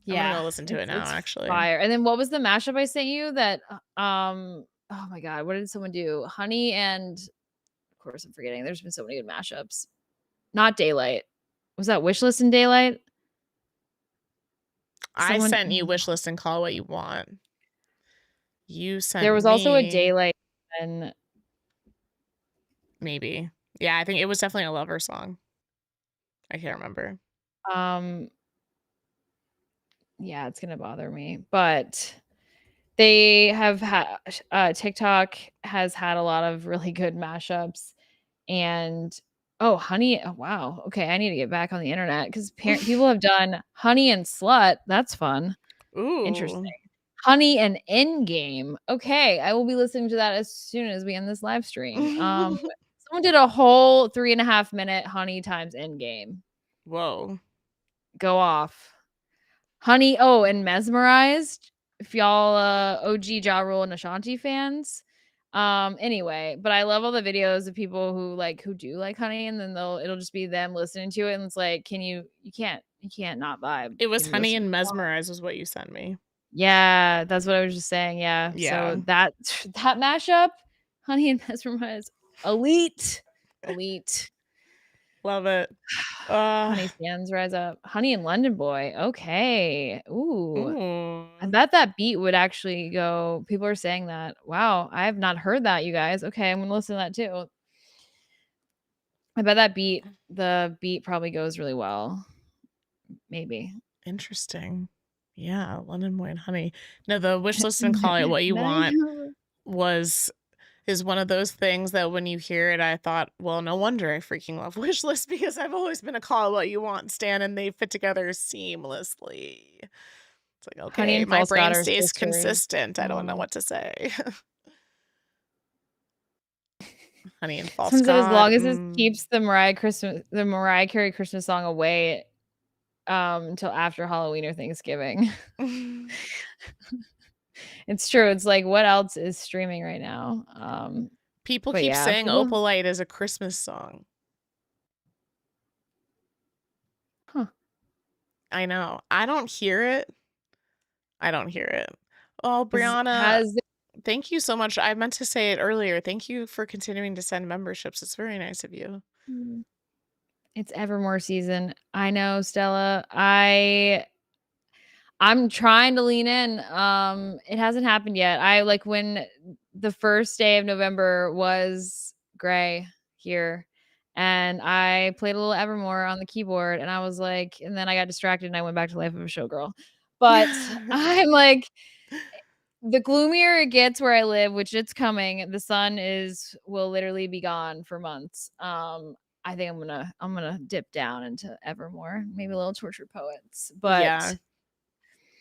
yeah. I'm gonna go listen to it now, actually. Fire. And then what was the mashup I sent you that oh my god, what did someone do? Honey and of course I'm forgetting. There's been so many good mashups. Not Daylight. Was that Wishlist and Daylight? I sent you Wishlist and Call What You Want. You sent There was also a Daylight and maybe. Yeah, I think it was definitely a lover song. I can't remember. Yeah, it's gonna bother me. But they have had TikTok has had a lot of really good mashups. And Honey, wow. Okay, I need to get back on the internet because people have done Honey and Slut. That's fun. Ooh. Interesting. Honey and Endgame. Okay, I will be listening to that as soon as we end this live stream. Someone did a whole 3.5 minute Honey times Endgame. Whoa. Go off. Honey, and Mesmerized. If y'all OG Ja Rule and Ashanti fans. Anyway, but I love all the videos of people who do like Honey, and then it'll just be them listening to it, and it's like, you can't not vibe. It was Honey and Mesmerized was what you sent me. Yeah, that's what I was just saying. Yeah. So that mashup, Honey and Mesmerized, elite. Love it. Honey fans rise up. Honey and London Boy. Okay. Ooh. I bet that beat would actually go. People are saying that. Wow, I have not heard that, you guys. Okay, I'm gonna listen to that too. I bet that the beat probably goes really well. Maybe. Interesting. Yeah, London Boy and Honey. No, the Wishlist and Call It What You Want is one of those things that when you hear it, I thought, well, no wonder I freaking love Wishlist because I've always been a Call It What You Want stan, and they fit together seamlessly. It's like, okay, my brain stays consistent. I don't know what to say. Honey and False God. As long as it keeps the Mariah Carey Christmas song away until after Halloween or Thanksgiving. It's true. It's like, what else is streaming right now? People keep saying Opalite is a Christmas song. Huh. I know. I don't hear it. Oh, Brianna, thank you so much. I meant to say it earlier. Thank you for continuing to send memberships. It's very nice of you. It's Evermore season. I know, Stella. I'm trying to lean in. It hasn't happened yet. I like when the first day of November was gray here, and I played a little Evermore on the keyboard, and I was like, and then I got distracted and I went back to Life of a Showgirl. But I'm like, the gloomier it gets where I live, which it's coming, the sun will literally be gone for months. I think I'm gonna dip down into Evermore, maybe a little Tortured Poets, Yeah. but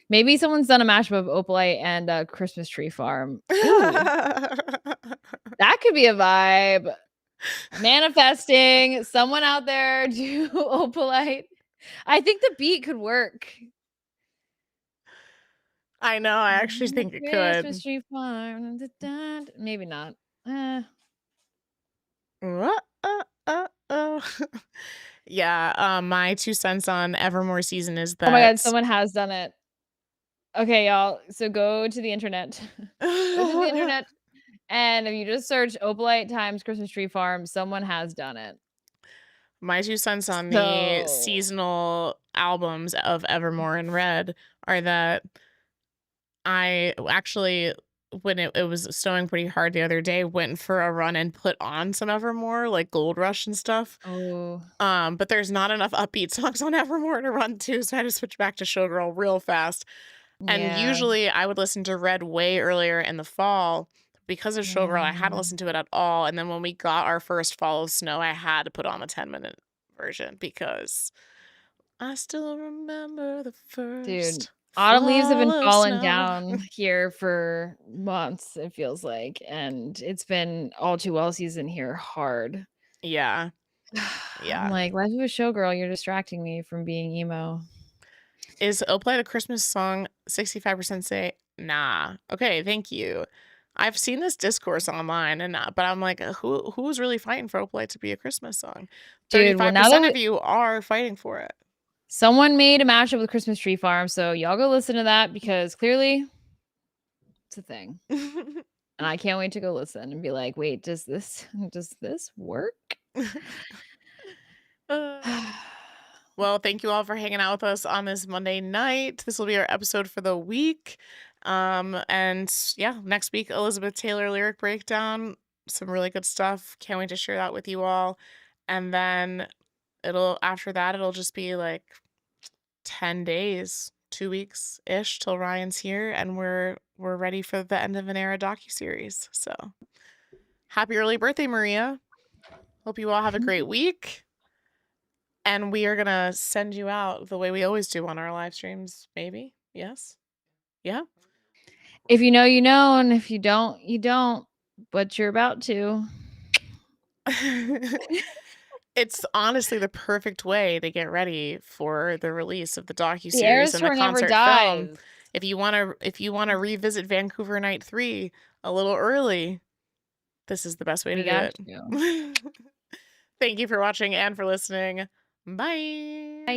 maybe someone's done a mashup of Opalite and Christmas Tree Farm. Ooh, that could be a vibe. Manifesting someone out there do Opalite. I think the beat could work. I know. I actually think it could. Christmas Tree Farm. Maybe not. Yeah, my 2 cents on Evermore season is that Oh my god, someone has done it. Okay, y'all. So go to the internet. Go to the internet, and if you just search Opalite times Christmas Tree Farm, someone has done it. My 2 cents on the So seasonal albums of Evermore and Red are that I actually, when it was snowing pretty hard the other day, went for a run and put on some Evermore, like Gold Rush and stuff. oh, But there's not enough upbeat songs on Evermore to run to, so I had to switch back to Showgirl real fast. And yeah. usually I would listen to Red way earlier in the fall. Because of Showgirl, I hadn't listened to it at all. And then when we got our first fall of snow, I had to put on the 10-minute version because I still remember the Dude, first autumn leaves have been fall of falling snow. down here for months, it feels like, and it's been all too well season here hard. Yeah. I'm Yeah. like, life of a showgirl, you're distracting me from being emo. Is Opalite a Christmas song? 65% say nah. Okay, thank you. I've seen this discourse online, and but I'm like, who's really fighting for Opalite to be a Christmas song? Dude, well, now 35% that of you are fighting for it. someone made a mashup with Christmas Tree Farm, so y'all go listen to that because clearly it's a thing. And I can't wait to go listen and be like, wait, does this work? Well, thank you all for hanging out with us on this Monday night. This will be our episode for the week. And yeah, next week, Elizabeth Taylor lyric breakdown, some really good stuff. Can't wait to share that with you all. And then after that, it'll just be like 10 days, 2 weeks ish till Ryan's here, and we're ready for the end of an era docuseries. So happy early birthday, Maria. Hope you all have a great week. And we are going to send you out the way we always do on our live streams, maybe. Yes? Yeah? If you know, you know, and if you don't, you don't, but you're about to. It's honestly the perfect way to get ready for the release of the The docuseries and the Tour never concert film. dies. If you want to revisit Vancouver Night 3 a little early, this is the best way to do it. Thank you for watching and for listening. Bye. Bye.